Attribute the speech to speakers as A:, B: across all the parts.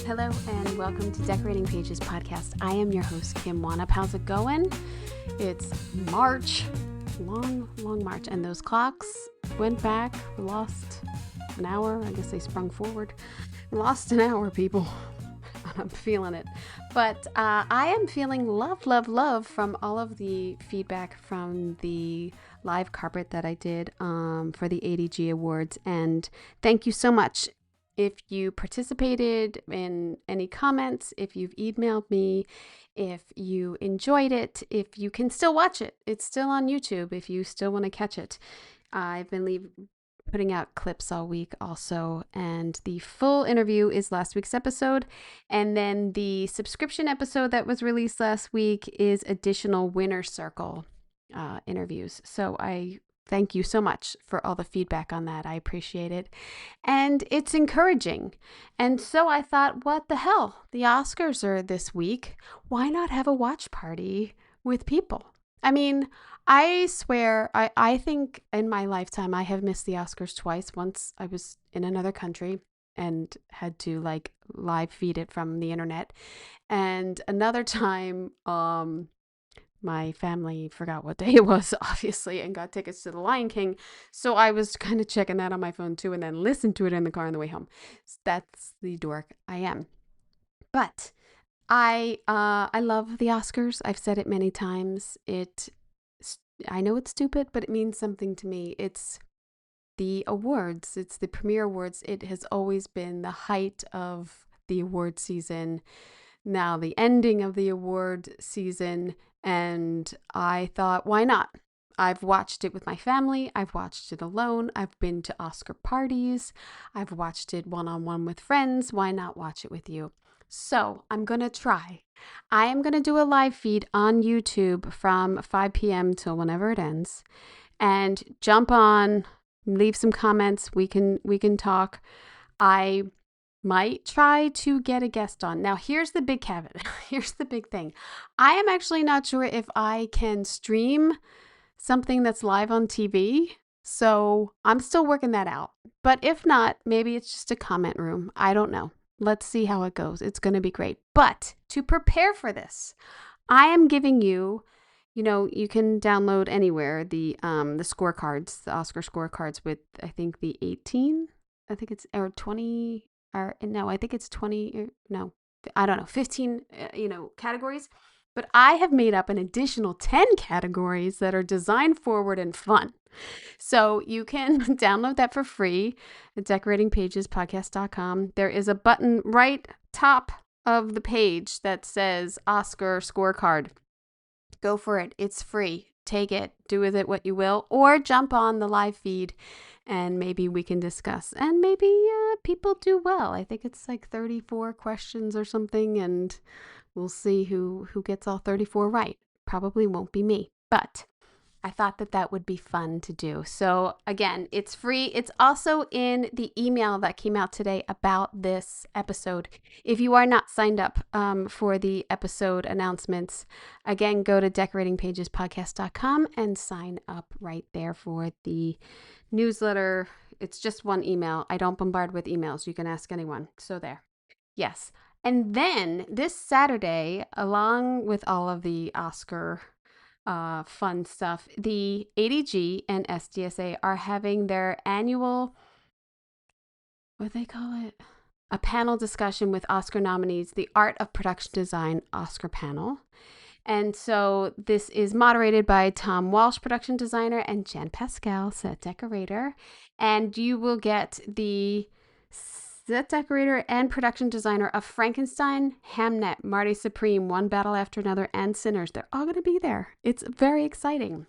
A: Hello and welcome to Decorating Pages podcast. I am your host, Kim Wannop. How's it going? It's March, long March, and those clocks went back, lost an hour. I guess they sprung forward. Lost an hour, people. I'm feeling it. But I am feeling love from all of the feedback from the live carpet that I did for the ADG Awards. And thank you so much. If you participated in any comments, if you've emailed me, if you enjoyed it, if you can still watch it, it's still on YouTube if you still want to catch it. I've been putting out clips all week also, and the full interview is last week's episode, and then the subscription episode that was released last week is additional Winner Circle interviews. So I thank you so much for all the feedback on that. I appreciate it. And it's encouraging. And so I thought, what the hell? The Oscars are this week. Why not have a watch party with people? I mean, I swear, I think in my lifetime, I have missed the Oscars twice. Once I was in another country and had to live feed it from the internet. And another time, my family forgot what day it was, obviously, and got tickets to The Lion King. So I was kind of checking that on my phone too, and then listened to it in the car on the way home. That's the dork I am. But I love the Oscars. I've said it many times. I know it's stupid, but it means something to me. It's the awards. It's the premiere awards. It has always been the height of the award season. Now the ending of the award season. And I thought, why not? I've watched it with my family. I've watched it alone. I've been to Oscar parties. I've watched it one-on-one with friends. Why not watch it with you? So I'm going to try. I am going to do a live feed on YouTube from 5 p.m. till whenever it ends. And jump on, leave some comments. We can talk. I might try to get a guest on. Now, here's the big caveat. Here's the big thing. I am actually not sure if I can stream something that's live on TV. So I'm still working that out. But if not, maybe it's just a comment room. I don't know. Let's see how it goes. It's going to be great. But to prepare for this, I am giving you, you can download anywhere the scorecards, the Oscar scorecards with, I think, the 18, I think it's, or 20, or no, I think it's 20, no, I don't know, 15, categories. But I have made up an additional 10 categories that are design forward and fun. So you can download that for free at decoratingpagespodcast.com. There is a button right top of the page that says Oscar scorecard. Go for it. It's free. Take it. Do with it what you will. Or jump on the live feed and maybe we can discuss. And maybe people do well. I think it's 34 questions or something. And we'll see who gets all 34 right. Probably won't be me. But I thought that would be fun to do. So again, it's free. It's also in the email that came out today about this episode. If you are not signed up for the episode announcements, again, go to decoratingpagespodcast.com and sign up right there for the newsletter. It's just one email. I don't bombard with emails. You can ask anyone. So there. Yes. And then this Saturday, along with all of the Oscar fun stuff, the ADG and SDSA are having their annual, what do they call it? A panel discussion with Oscar nominees, the Art of Production Design Oscar panel. And so this is moderated by Tom Walsh, production designer, and Jen Pascal, set decorator. And you will get the set decorator and production designer of Frankenstein, Hamnet, Marty Supreme, One Battle After Another, and Sinners. They're all going to be there. It's very exciting.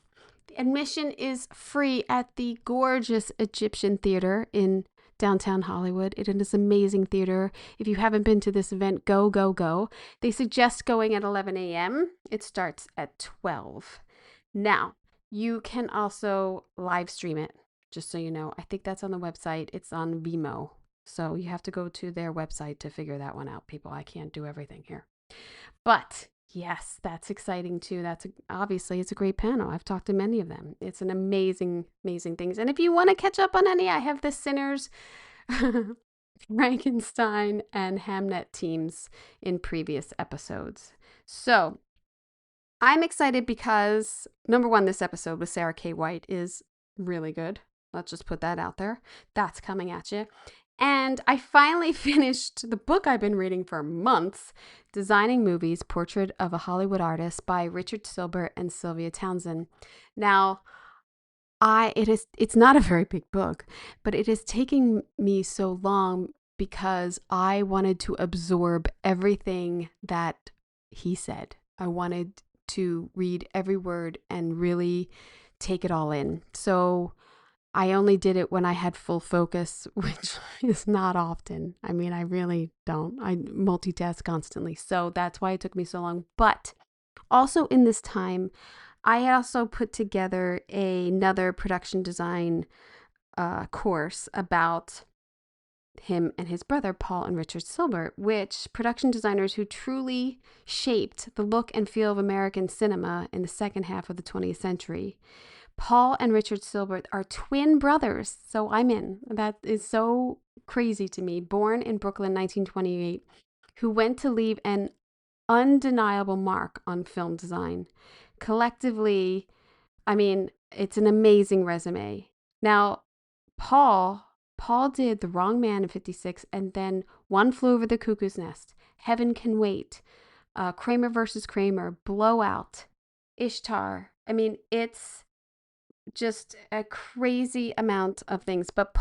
A: The admission is free at the gorgeous Egyptian Theater in downtown Hollywood. It is an amazing theater. If you haven't been to this event, go. They suggest going at 11 a.m. It starts at 12. Now, you can also live stream it, just so you know. I think that's on the website. It's on Vimeo. So you have to go to their website to figure that one out, people. I can't do everything here. But yes, that's exciting too. Obviously, it's a great panel. I've talked to many of them. It's an amazing things. And if you want to catch up on any, I have the Sinners Frankenstein and Hamnet teams in previous episodes. So I'm excited because, number one, this episode with Sara K White is really good. Let's just put that out there. That's coming at you. And I finally finished the book I've been reading for months, Designing Movies, Portrait of a Hollywood Artist by Richard Silbert and Sylvia Townsend. Now, it's not a very big book, but it is taking me so long because I wanted to absorb everything that he said. I wanted to read every word and really take it all in. So I only did it when I had full focus, which is not often. I mean, I really don't. I multitask constantly. So that's why it took me so long. But also in this time, I had also put together another production design course about him and his brother, Paul and Richard Silbert, which production designers who truly shaped the look and feel of American cinema in the second half of the 20th century. Paul and Richard Silbert are twin brothers, so I'm in. That is so crazy to me. Born in Brooklyn, 1928, who went to leave an undeniable mark on film design. Collectively, I mean, it's an amazing resume. Now, Paul did The Wrong Man in 56 and then One Flew Over the Cuckoo's Nest, Heaven Can Wait, Kramer versus Kramer, Blowout, Ishtar. I mean, it's just a crazy amount of things. But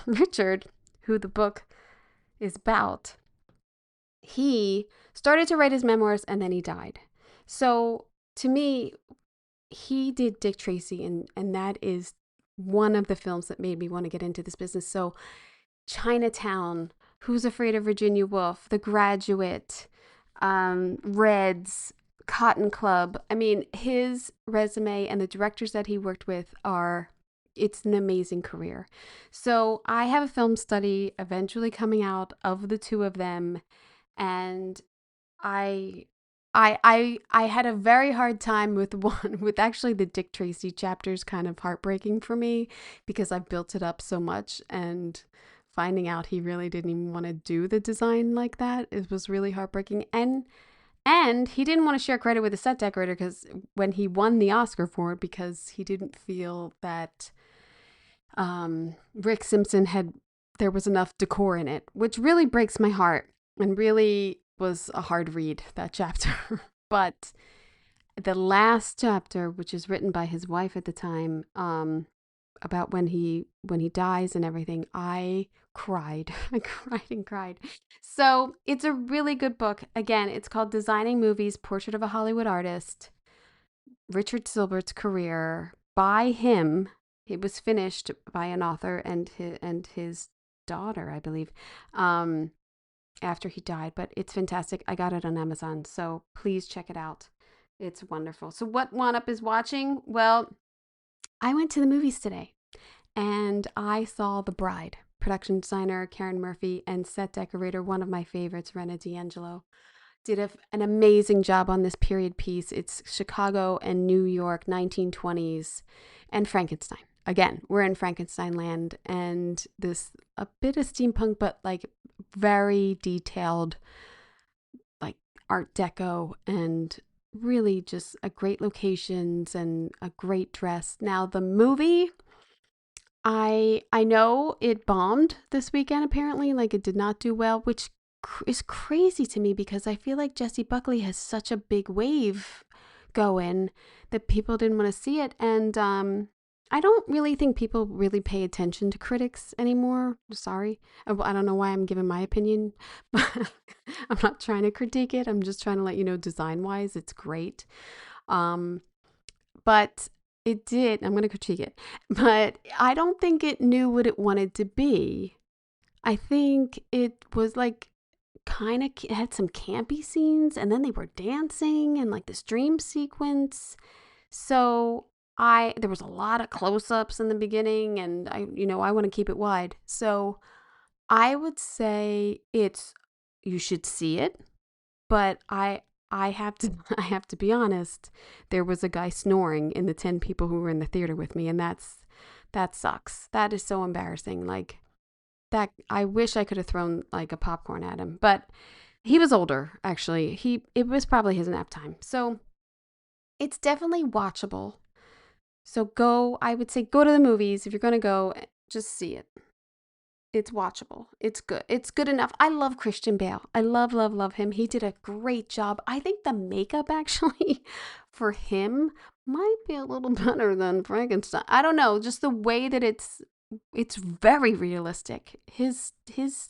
A: Richard, who the book is about, he started to write his memoirs and then he died. So to me, he did Dick Tracy, and that is one of the films that made me want to get into this business. So Chinatown, Who's Afraid of Virginia Woolf, The Graduate, Reds, Cotton Club. I mean, his resume and the directors that he worked with it's an amazing career. So I have a film study eventually coming out of the two of them, and I had a very hard time with with actually the Dick Tracy chapters, kind of heartbreaking for me because I've built it up so much, and finding out he really didn't even want to do the design like that, it was really heartbreaking. And he didn't want to share credit with the set decorator because when he won the Oscar for it, because he didn't feel that Rick Simpson there was enough decor in it, which really breaks my heart and really was a hard read, that chapter. But the last chapter, which is written by his wife at the time, about when he dies and everything, I cried. I cried and cried. So it's a really good book. Again, it's called Designing Movies, Portrait of a Hollywood Artist. Richard Silbert's career by him. It was finished by an author and his daughter, I believe, after he died. But it's fantastic. I got it on Amazon, so please check it out. It's wonderful. So what Wannop is watching? Well, I went to the movies today and I saw The Bride. Production designer Karen Murphy and set decorator, one of my favorites, Rena D'Angelo, did an amazing job on this period piece. It's Chicago and New York, 1920s, and Frankenstein. Again, we're in Frankenstein land, and this a bit of steampunk, but like very detailed, like Art Deco, and really just a great locations and a great dress. Now the movie, I know it bombed this weekend apparently, like it did not do well, which is crazy to me because I feel like Jessie Buckley has such a big wave going that people didn't want to see it. And I don't really think people really pay attention to critics anymore. Sorry. I don't know why I'm giving my opinion, but I'm not trying to critique it. I'm just trying to let you know, design-wise, it's great. But it did. I'm going to critique it. But I don't think it knew what it wanted to be. I think it was like kind of had some campy scenes, and then they were dancing and like this dream sequence. So there was a lot of close-ups in the beginning, and I want to keep it wide. So I would say you should see it, but I have to be honest. There was a guy snoring in the 10 people who were in the theater with me, and that sucks. That is so embarrassing. Like, that I wish I could have thrown like a popcorn at him, but he was older, actually. It was probably his nap time. So it's definitely watchable. So I would say go to the movies. If you're going to go, just see it. It's watchable. It's good. It's good enough. I love Christian Bale. I love, love, love him. He did a great job. I think the makeup actually for him might be a little better than Frankenstein. I don't know. Just the way that it's very realistic. His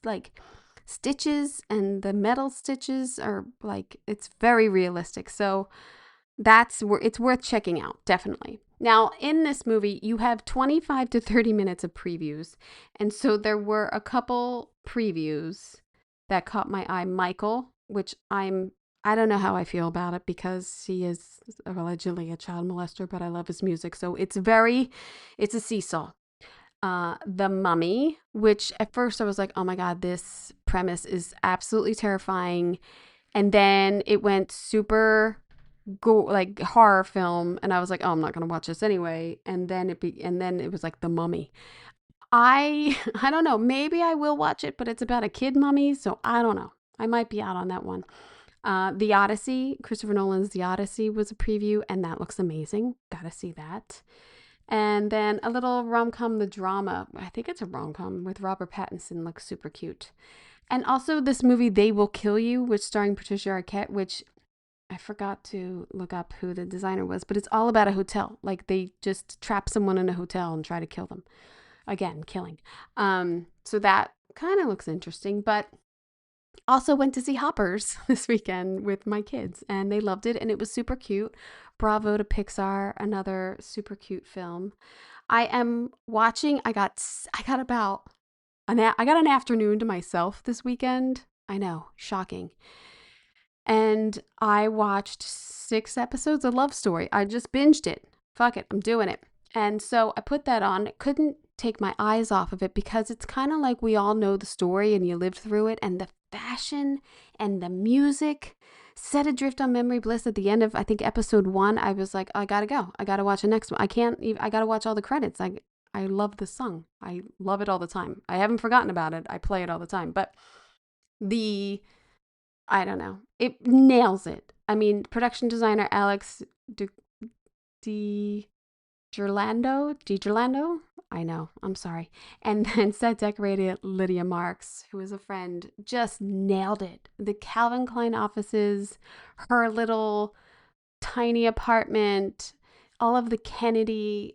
A: like stitches and the metal stitches are like, it's very realistic. So that's where it's worth checking out, definitely. Now, in this movie, you have 25 to 30 minutes of previews. And so there were a couple previews that caught my eye. Michael, which I don't know how I feel about it because he is allegedly a child molester, but I love his music. So it's a seesaw. The Mummy, which at first I was like, oh my God, this premise is absolutely terrifying. And then it went super like horror film, and I was like, oh, I'm not gonna watch this anyway. And then it was like The Mummy. I don't know, maybe I will watch it, but it's about a kid mummy, so I don't know. I might be out on that one. The Odyssey, Christopher Nolan's The Odyssey was a preview, and that looks amazing. Gotta see that. And then a little rom-com, The Drama. I think it's a rom-com with Robert Pattinson, looks super cute. And also this movie, They Will Kill You, which starring Patricia Arquette, which I forgot to look up who the designer was, but it's all about a hotel. Like they just trap someone in a hotel and try to kill them. Again, killing. So that kind of looks interesting, but also went to see Hoppers this weekend with my kids and they loved it and it was super cute. Bravo to Pixar, another super cute film. I am watching, I got an afternoon to myself this weekend. I know, shocking. And I watched 6 episodes of Love Story. I just binged it. Fuck it, I'm doing it. And so I put that on. Couldn't take my eyes off of it because it's kind of like we all know the story and you lived through it. And the fashion and the music set adrift on memory bliss at the end of, I think, episode 1. I was like, I gotta go. I gotta watch the next one. I gotta watch all the credits. I love the song. I love it all the time. I haven't forgotten about it. I play it all the time. But I don't know. It nails it. I mean, production designer Alex DiGirlando? I know. I'm sorry. And then set decorator Lydia Marks, who is a friend, just nailed it. The Calvin Klein offices, her little tiny apartment, all of the Kennedy,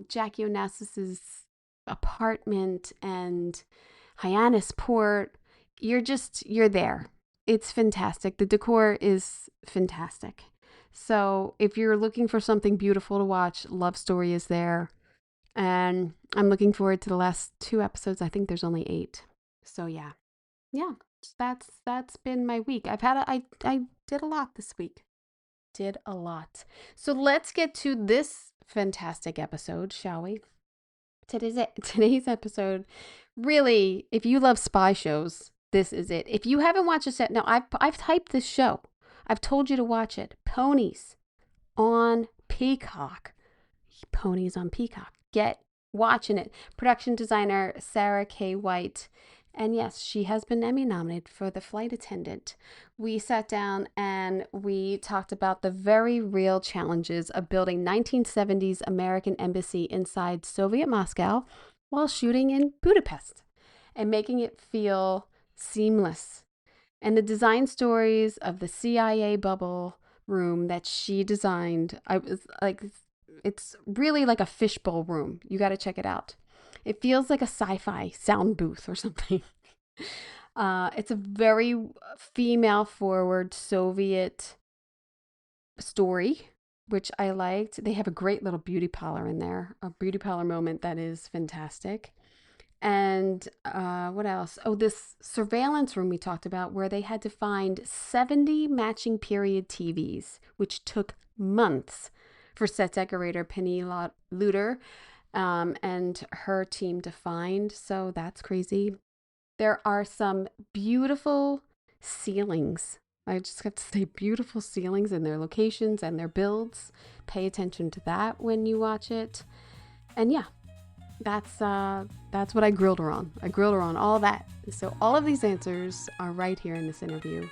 A: Jackie Onassis's apartment, and Hyannisport. You're there. It's fantastic. The decor is fantastic. So if you're looking for something beautiful to watch, Love Story is there. And I'm looking forward to the last 2 episodes. I think there's only 8. So yeah. That's been my week. I did a lot this week. Did a lot. So let's get to this fantastic episode, shall we? Today's episode, really, if you love spy shows, this is it. If you haven't watched it yet, now I've typed this show. I've told you to watch it. Ponies on Peacock. Ponies on Peacock. Get watching it. Production designer Sara K White. And yes, she has been Emmy-nominated for The Flight Attendant. We sat down and we talked about the very real challenges of building 1970s American embassy inside Soviet Moscow while shooting in Budapest and making it feel seamless. And the design stories of the CIA bubble room that she designed, I was like, it's really like a fishbowl room. You got to check it out. It feels like a sci-fi sound booth or something. It's a very female-forward Soviet story, which I liked. They have a great little beauty parlor in there, a beauty parlor moment that is fantastic. And what else? Oh, this surveillance room we talked about where they had to find 70 matching period TVs, which took months for set decorator Penny Luter and her team to find. So that's crazy. There are some beautiful ceilings. I just have to say beautiful ceilings in their locations and their builds. Pay attention to that when you watch it. And yeah, That's what I grilled her on. I grilled her on all that. So all of these answers are right here in this interview.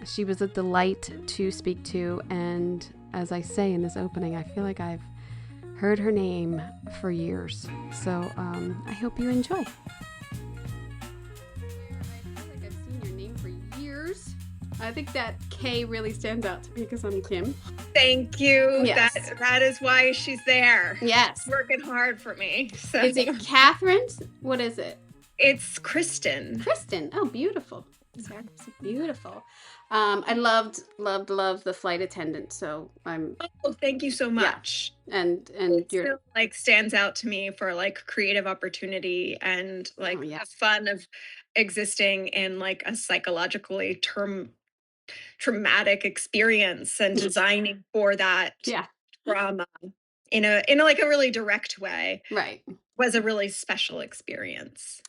A: She was a delight to speak to, and as I say in this opening, I feel like I've heard her name for years. So I hope you enjoy. I feel like I've seen your name for years. I think that K really stands out to me because I'm Kim.
B: Thank you.
A: Yes.
B: That is why she's there.
A: Yes.
B: It's working hard for me. So.
A: Is it Catherine? What is it?
B: It's Kristen.
A: Kristen. Oh, beautiful. Sarah, beautiful. I loved the Flight Attendant. So I'm.
B: Oh, thank you so much.
A: Yeah. And
B: it
A: you're
B: still, like, stands out to me for like creative opportunity and like the fun of existing in like a psychologically traumatic experience and designing for that trauma in a like a really direct way.
A: Right.
B: Was a really special experience.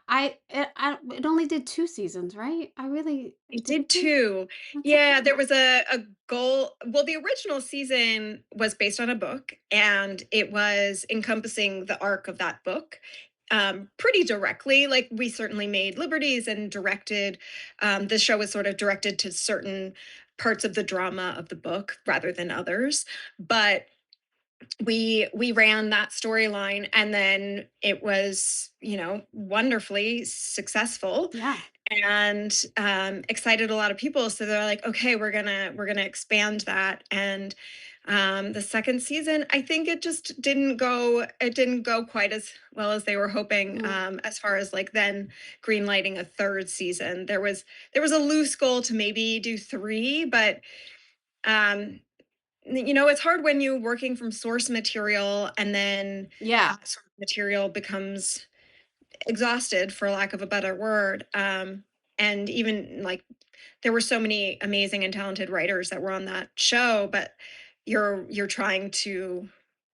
A: It only did 2 seasons, right?
B: It did 2. Yeah, there was a goal. Well, the original season was based on a book, and it was encompassing the arc of that book pretty directly. Like, we certainly made liberties and directed. The show was sort of directed to certain parts of the drama of the book rather than others, but we ran that storyline, and then it was, wonderfully successful.
A: Yeah.
B: And excited a lot of people, so they're like, okay, we're gonna expand that. And the second season, I think it didn't go quite as well as they were hoping. As far as like then green lighting a third season, there was a loose goal to maybe do 3, but it's hard when you're working from source material and then that sort of material becomes exhausted, for lack of a better word. And even like there were so many amazing and talented writers that were on that show, but you're trying to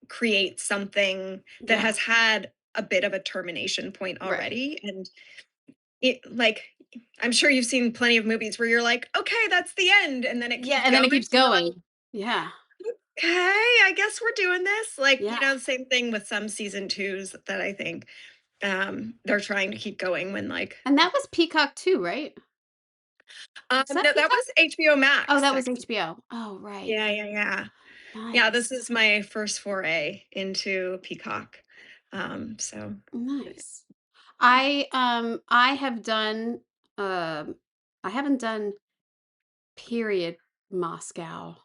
B: create something that has had a bit of a termination point already. Right. And it, like, I'm sure you've seen plenty of movies where you're like, okay, that's the end, and then it keeps
A: and then it keeps going.
B: Like, okay, I guess we're doing this. Like, same thing with some season 2s that I think they're trying to keep going when like.
A: And that was Peacock too, right?
B: No, that was HBO Max.
A: Oh, that was HBO. Oh, right.
B: Yeah.
A: Nice.
B: Yeah, this is my first foray into Peacock. So
A: nice. I have done I haven't done period Moscow.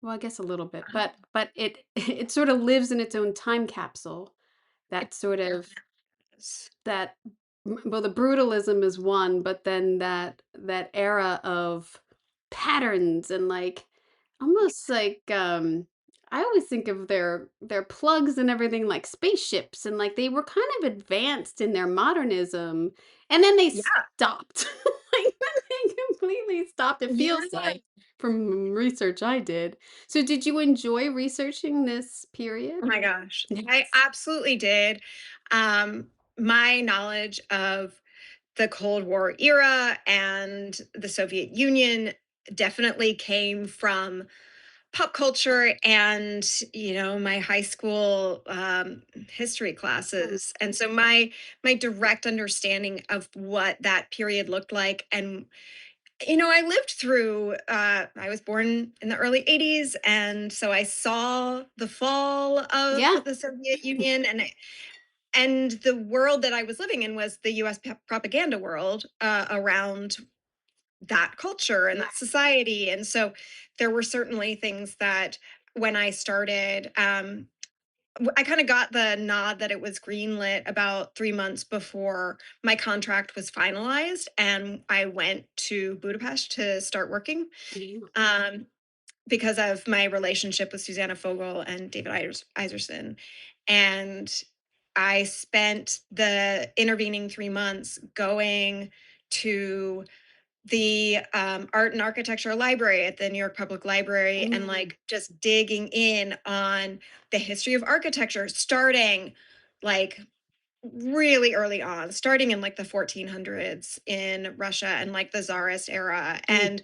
A: Well, I guess a little bit, but it it sort of lives in its own time capsule. That sort of that well, the brutalism is one, but then that era of patterns and like almost like I always think of their plugs and everything like spaceships, and like they were kind of advanced in their modernism, and then they stopped. Like they completely stopped. It feels like from research I did. So did you enjoy researching this period?
B: Oh my gosh, I absolutely did. My knowledge of the Cold War era and the Soviet Union definitely came from pop culture and my high school history classes. And so my direct understanding of what that period looked like, and I lived through I was born in the early 80s, and so I saw the fall of the Soviet Union, and the world that I was living in was the US propaganda world around that culture and that society. And so there were certainly things that when I started, I kind of got the nod that it was greenlit about 3 months before my contract was finalized, and I went to Budapest to start working because of my relationship with Susanna Fogel and David Iserson. And I spent the intervening 3 months going to the art and architecture library at the New York Public Library and like just digging in on the history of architecture, starting like really early on, starting in like the 1400s in Russia and like the Tsarist era, and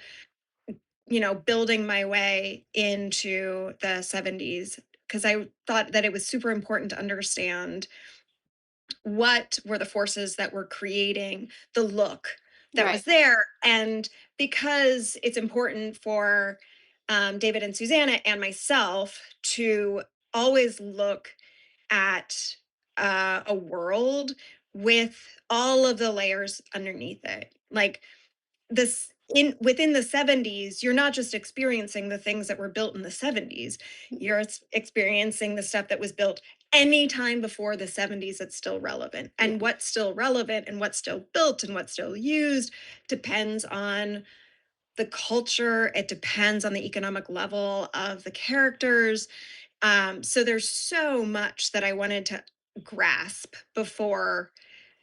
B: building my way into the 70s, because I thought that it was super important to understand what were the forces that were creating the look that
A: Right.
B: was there. And because it's important for David and Susanna and myself to always look at a world with all of the layers underneath it. Like this in within the 70s, you're not just experiencing the things that were built in the 70s, you're experiencing the stuff that was built any time before the 70s that's still relevant.
A: Yeah.
B: And what's still relevant and what's still built and what's still used depends on the culture, it depends on the economic level of the characters. So there's so much that I wanted to grasp before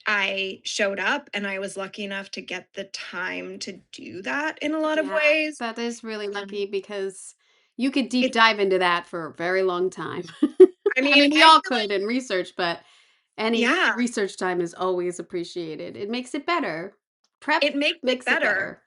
B: I showed up, and I was lucky enough to get the time to do that in a lot of
A: Yeah.
B: ways.
A: That is really lucky because you could deep
B: It
A: dive into that for a very long time.
B: I
A: I
B: mean,
A: mean, we
B: I
A: all
B: feel like
A: could in research, but any
B: yeah,
A: research time is always appreciated. It makes it better. Prep
B: it makes it
A: makes it
B: better.
A: better.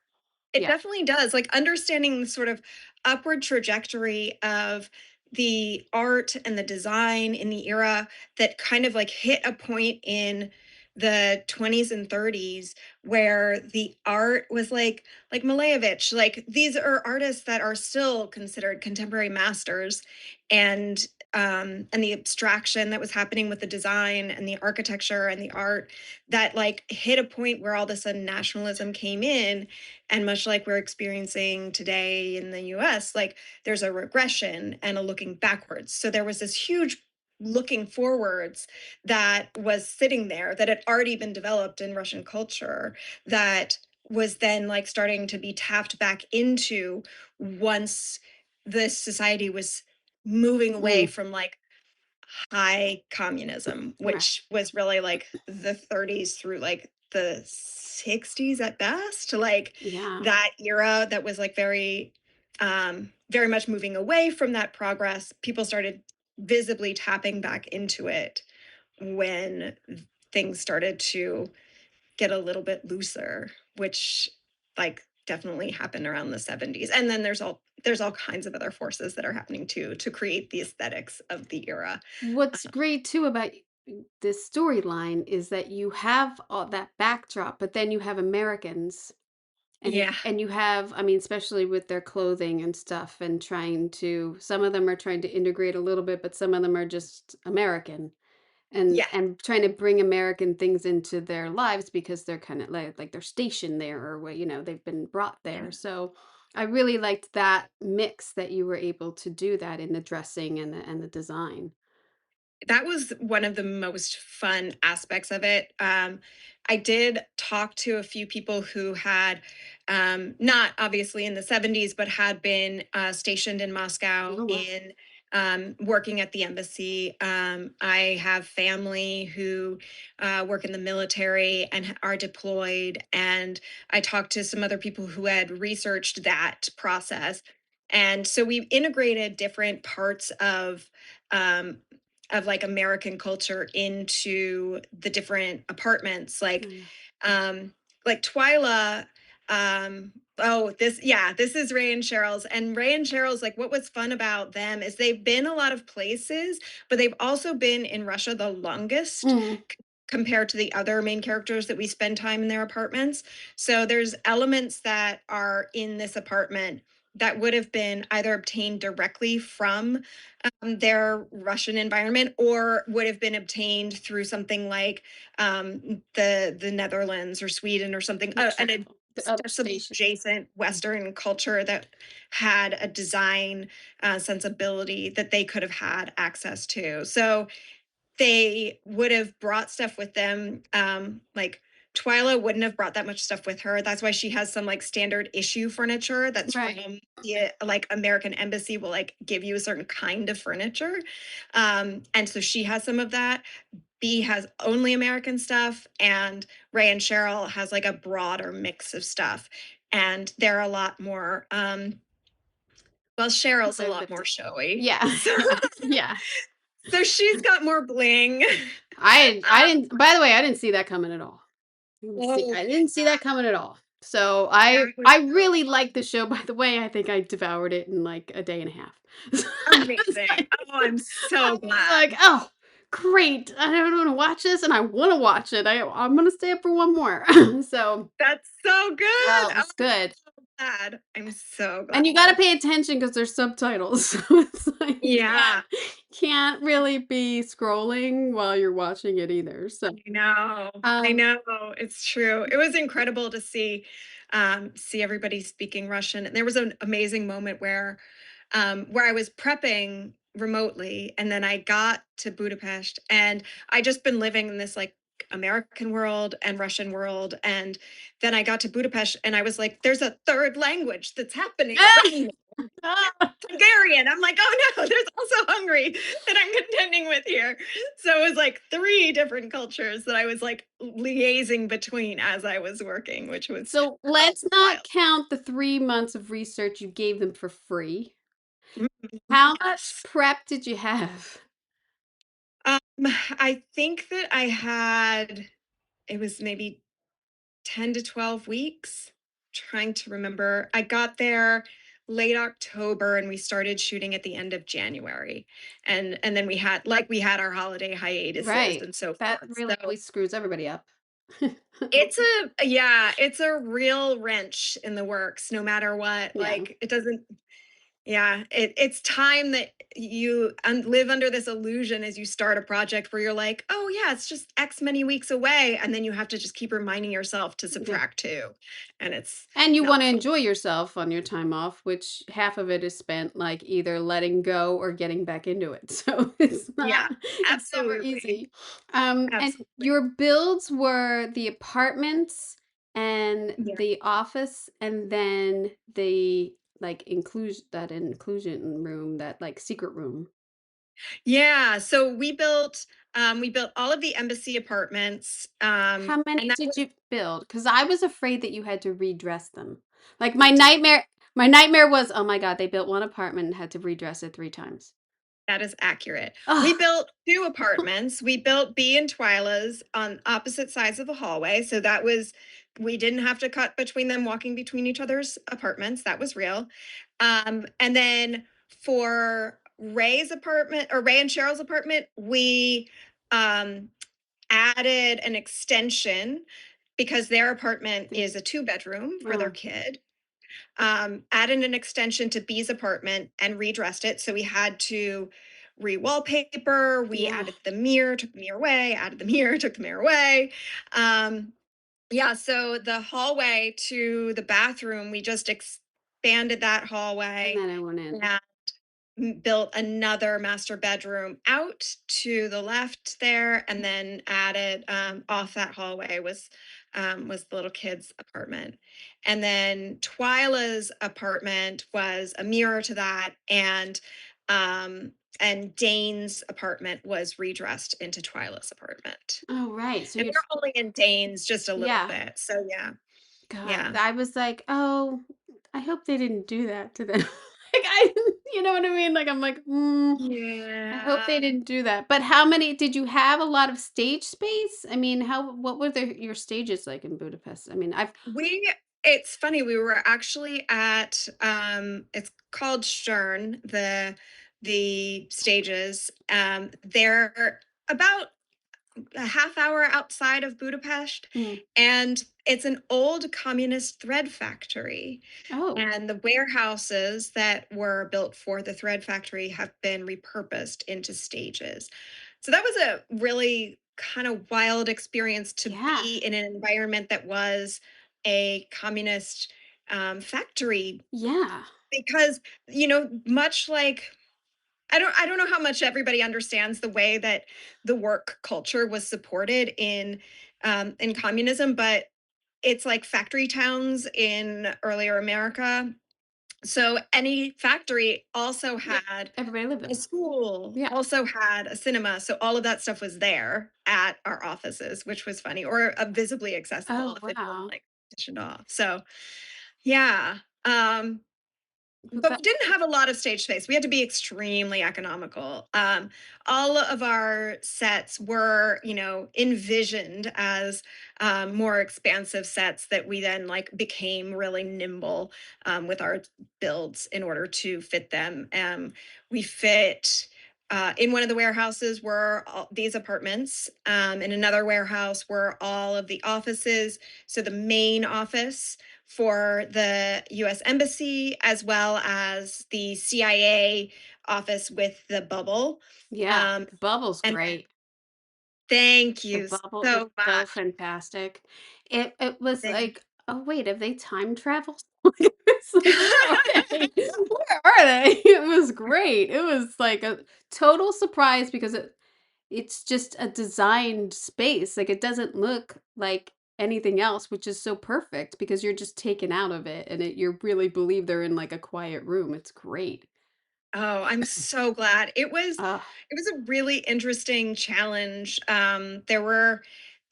B: It
A: Yeah.
B: definitely does. Like understanding the sort of upward trajectory of the art and the design in the era that kind of like hit a point in the 20s and 30s where the art was like Malevich, like these are artists that are still considered contemporary masters, and the abstraction that was happening with the design and the architecture and the art that like hit a point where all of a sudden nationalism came in. And much like we're experiencing today in the US, like there's a regression and a looking backwards. So there was this huge looking forwards that was sitting there that had already been developed in Russian culture that was then like starting to be tapped back into once this society was moving away
A: Mm,
B: from like high communism,
A: right.
B: which was really like the 30s through like the 60s at best, like
A: Yeah.
B: that era that was like very much moving away from that progress. People started visibly tapping back into it when things started to get a little bit looser, which like definitely happened around the 70s. And then there's all kinds of other forces that are happening too to create the aesthetics of the era.
A: What's great too about this storyline is that you have all that backdrop, but then you have Americans
B: Yeah.
A: and you have, I mean, especially with their clothing and stuff and trying to some of them are trying to integrate a little bit, but some of them are just American
B: Yeah.
A: and trying to bring American things into their lives because they're kind of like they're stationed there or what, they've been brought
B: Yeah.
A: there. So I really liked that mix that you were able to do that in the dressing and the design.
B: That was one of the most fun aspects of it. I did talk to a few people who had, not obviously in the 70s, but had been stationed in Moscow
A: Oh wow.
B: in working at the embassy. I have family who work in the military and are deployed. And I talked to some other people who had researched that process. And so we integrated different parts um, of like American culture into the different apartments.
A: Yeah.
B: Like Twyla, oh, this is Ray and Cheryl's. And Ray and Cheryl's, like what was fun about them is they've been a lot of places, but they've also been in Russia the longest
A: Mm,
B: compared to the other main characters that we spend time in their apartments. So there's elements that are in this apartment that would have been either obtained directly from their Russian environment or would have been obtained through something like the Netherlands or Sweden or something,
A: travel. The other
B: some
A: stations.
B: adjacent Western culture that had a design sensibility that they could have had access to. So they would have brought stuff with them. Like Twyla wouldn't have brought that much stuff with her. That's why she has some like standard issue furniture that's
A: Right.
B: from the like American embassy will like give you a certain kind of furniture. And so she has some of that. B has only American stuff, and Ray and Cheryl has like a broader mix of stuff. And they're a lot more well, Cheryl's a lot
A: Lived
B: more
A: it.
B: showy.
A: Yeah.
B: So
A: Yeah. Yeah.
B: so she's got more bling.
A: I didn't by the way, I didn't see that coming at all.
B: Oh,
A: I didn't see that coming at all. So
B: that was
A: I
B: so
A: really
B: fun.
A: liked the show, by the way. I think I devoured it in like a day and a half. So I was
B: Amazing.
A: like
B: Oh, I'm
A: I
B: so
A: was like,
B: glad.
A: "Oh, great. I don't want to watch this, and I want to watch it. I'm gonna stay up for one more. So,
B: That's so
A: oh,
B: good.
A: it
B: Oh,
A: was good.
B: I'm glad. I'm so
A: And you gotta
B: glad.
A: pay attention because there's subtitles. So it's like you
B: Yeah.
A: can't really be scrolling while you're watching it either. So,
B: I know. I
A: um,
B: know. It's true. It was incredible to see everybody speaking Russian. And there was an amazing moment where I was prepping remotely, and then I got to Budapest, and I just been living in this like American world and Russian world, and then I got to Budapest, and I was like, "There's a third language that's happening around me."
A: ah!
B: Hungarian. I'm like, oh no, there's also Hungary that I'm contending with here. So it was like three different cultures that I was like liaising between as I was working, which was
A: So let's not
B: wild.
A: count the 3 months of research you gave them for free.
B: Mhm.
A: How much
B: Yes.
A: prep did you have?
B: Um, I think that I had it was maybe 10 to 12 weeks. Trying to remember. I got there late October and we started shooting at the end of January. And then we had our holiday hiatuses
A: Right.
B: and so
A: That
B: forth.
A: really
B: So
A: always screws everybody up.
B: it's a real wrench in the works no matter what.
A: Yeah.
B: Like it doesn't yeah, it's time that you live under this illusion as you start a project where you're like, "Oh yeah, it's just X many weeks away," and then you have to just keep reminding yourself to
A: Yeah.
B: subtract 2, and it's
A: And you
B: not
A: wanna
B: fun.
A: enjoy yourself on your time off, which half of it is spent, like, either letting go or getting back into it. So
B: Yeah,
A: it's never
B: absolutely,
A: easy. And
B: absolutely.
A: your builds were the apartments and
B: Yeah.
A: the office and then the, like, inclusion room, that, like, secret room.
B: Yeah, so we built all of the embassy apartments,
A: How many
B: and that
A: did
B: was
A: you build? Because I was afraid that you had to redress them. Like,
B: we did.
A: my nightmare was, "Oh my god, they built 1 apartment and had to redress it 3 times."
B: That is accurate. We
A: Ugh.
B: built 2 apartments. We built B and Twyla's on opposite sides of the hallway, so that was we didn't have to cut between them walking between each other's apartments, that was real. And then for Ray's apartment or Ray and Cheryl's apartment, we, um, added an extension because their apartment
A: The
B: is a two-bedroom for their
A: oh,
B: kid. Added an extension to B's apartment and redressed it. So we had to re-wallpaper. We
A: yeah.
B: added the mirror, took the mirror away, added the mirror, took the mirror away. Yeah, so the hallway to the bathroom, we just expanded that
A: And
B: hallway
A: then I went in.
B: and built another master bedroom out to the left there, and then added off that hallway was the little kid's apartment, and then Twyla's apartment was a mirror to that, um, and Dane's apartment was redressed into Twyla's apartment,
A: Oh, right. So
B: and
A: you're
B: we're only in Dane's just a little
A: yeah.
B: bit, so yeah,
A: God,
B: yeah,
A: I was like, "Oh, I hope they didn't do that to them." Like, you know what I mean? Like, I'm like, I hope they
B: yeah.
A: didn't do that." But how many did you have a lot of stage space? I mean, what were your stages like in Budapest? I mean, I've
B: We it's funny, we were actually at it's called Stern, the stages. They're about a half hour outside of Budapest,
A: mm,
B: and it's an old communist thread factory.
A: oh,
B: And the warehouses that were built for the thread factory have been repurposed into stages. So that was a really kind of wild experience to
A: yeah.
B: be in an environment that was a communist factory
A: Yeah.
B: because much like I don't know how much everybody understands the way that the work culture was supported in communism, but it's like factory towns in earlier America. So any factory also
A: Yep.
B: had
A: Everybody lived
B: a
A: there.
B: school,
A: Yeah.
B: also had a cinema. So all of that stuff was there at our offices, which was funny or visibly accessible
A: Oh,
B: if it wasn't
A: wow.
B: like petitioned off. So yeah. Um,
A: Well,
B: but we didn't have a lot of stage space. We had to be extremely economical. All of our sets were, envisioned as more expansive sets that we then like became really nimble with our builds in order to fit them. We fit. in one of the warehouses were all these apartments. In another warehouse were all of the offices. So the main office for the US Embassy, as well as the CIA office with the bubble.
A: Yeah,
B: Um,
A: the bubble's
B: and
A: great.
B: thank
A: The
B: you
A: bubble is
B: so
A: so
B: much.
A: fantastic. It was
B: Thank
A: like, "Oh, wait, have they time traveled?" It's like, "Where are they? Where are they?" It was great. It was like a total surprise because it's just a designed space, like, it doesn't look like anything else, which is so perfect because you're just taken out of it, and you really believe they're in, like, a quiet room. It's great.
B: Oh, I'm so glad.
A: Ugh,
B: It was a really interesting challenge.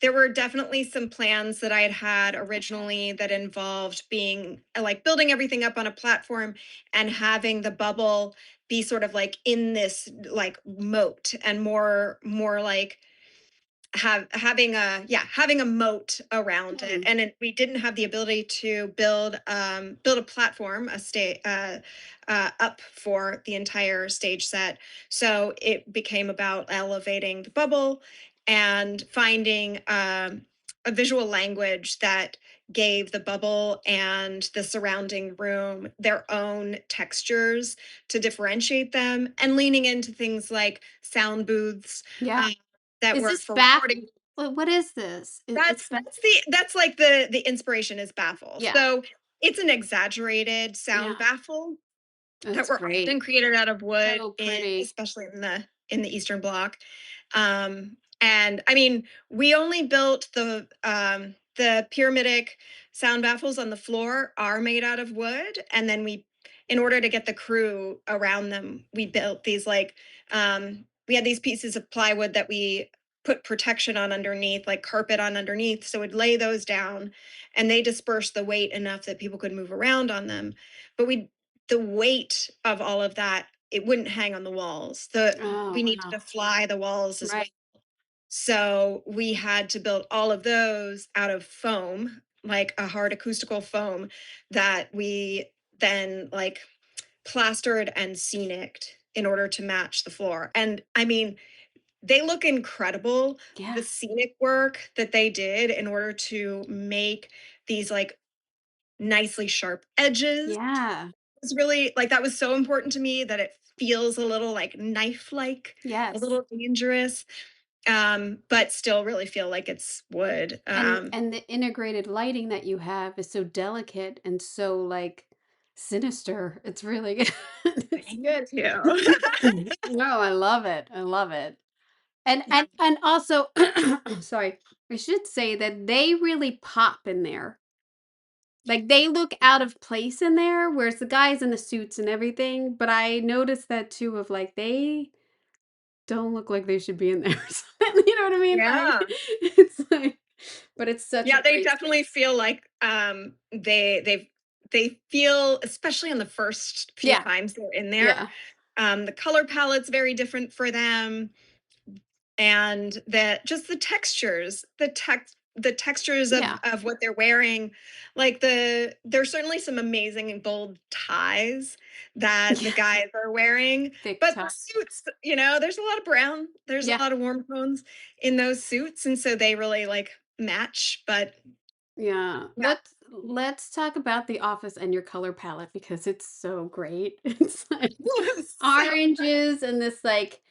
B: There were definitely some plans that I had originally that involved being like building everything up on a platform and having the bubble be sort of like in this like moat and more like having a moat around it,
A: mm,
B: and we didn't have the ability to build a platform, up for the entire stage set. So it became about elevating the bubble and finding a visual language that gave the bubble and the surrounding room their own textures to differentiate them, and leaning into things like sound booths,
A: yeah.
B: um, that
A: Is
B: work
A: this
B: for recording.
A: baffles? What is this? It's ba
B: That's like the inspiration is baffles.
A: yeah,
B: So it's an exaggerated sound
A: yeah.
B: baffle that
A: It's
B: were often
A: great.
B: created out of wood,
A: So pretty.
B: especially in the Eastern Bloc. And I mean, we only built the pyramidic sound baffles on the floor are made out of wood, and then in order to get the crew around them, we built these we had these pieces of plywood that we put protection on underneath, like carpet on underneath, so we'd lay those down, and they dispersed the weight enough that people could move around on them. But the weight of all of that, it wouldn't hang on the walls.
A: Oh,
B: We needed
A: wow.
B: to fly the walls as well.
A: Right.
B: So we had to build all of those out of foam, like a hard acoustical foam that we then like plastered and sceniced in order to match the floor. And I mean, they look incredible.
A: Yeah.
B: The scenic work that they did in order to make these like nicely sharp edges
A: Yeah.
B: was really like that was so important to me, that it feels a little like knife-like, a
A: Yes.
B: little dangerous, but still really feel like it's wood.
A: And the integrated lighting that you have is so delicate and so, like, sinister. It's really good. It's
B: Thank
A: good.
B: you.
A: No, I love it. I love it. And
B: Yeah.
A: and also sorry, I should say that they really pop in there. Like, they look out of place in there, whereas the guys in the suits and everything, but I noticed that too of, like, they don't look like they should be in there. You know what I mean? Like,
B: Yeah.
A: it's like but it's such a
B: Yeah, they
A: great
B: definitely
A: space.
B: feel like, they feel, especially on the first few
A: Yeah,
B: times they're in there,
A: yeah,
B: the color palette's very different for them, and that just the textures
A: yeah.
B: of what they're wearing, like there's certainly some amazing and bold ties that the
A: Yeah,
B: guys are wearing,
A: thick
B: but the
A: tie.
B: suits, there's a lot of brown, there's a
A: Yeah,
B: lot of warm tones in those suits, and so they really like match. But
A: yeah.
B: yeah.
A: Let's talk about The Office and your color palette because it's so great. It's like
B: So
A: oranges and this like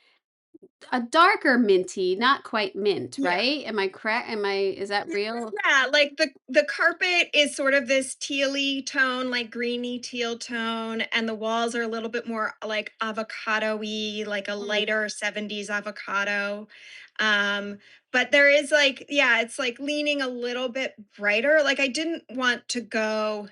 A: a darker minty, not quite mint,
B: yeah.
A: right? Am I correct? Is that real?
B: Yeah, like the carpet is sort of this tealy tone, like greeny teal tone, and the walls are a little bit more like avocado-y, like a
A: Mm,
B: lighter 70s avocado. Um, but there is like, yeah, it's like leaning a little bit brighter. Like I didn't want to go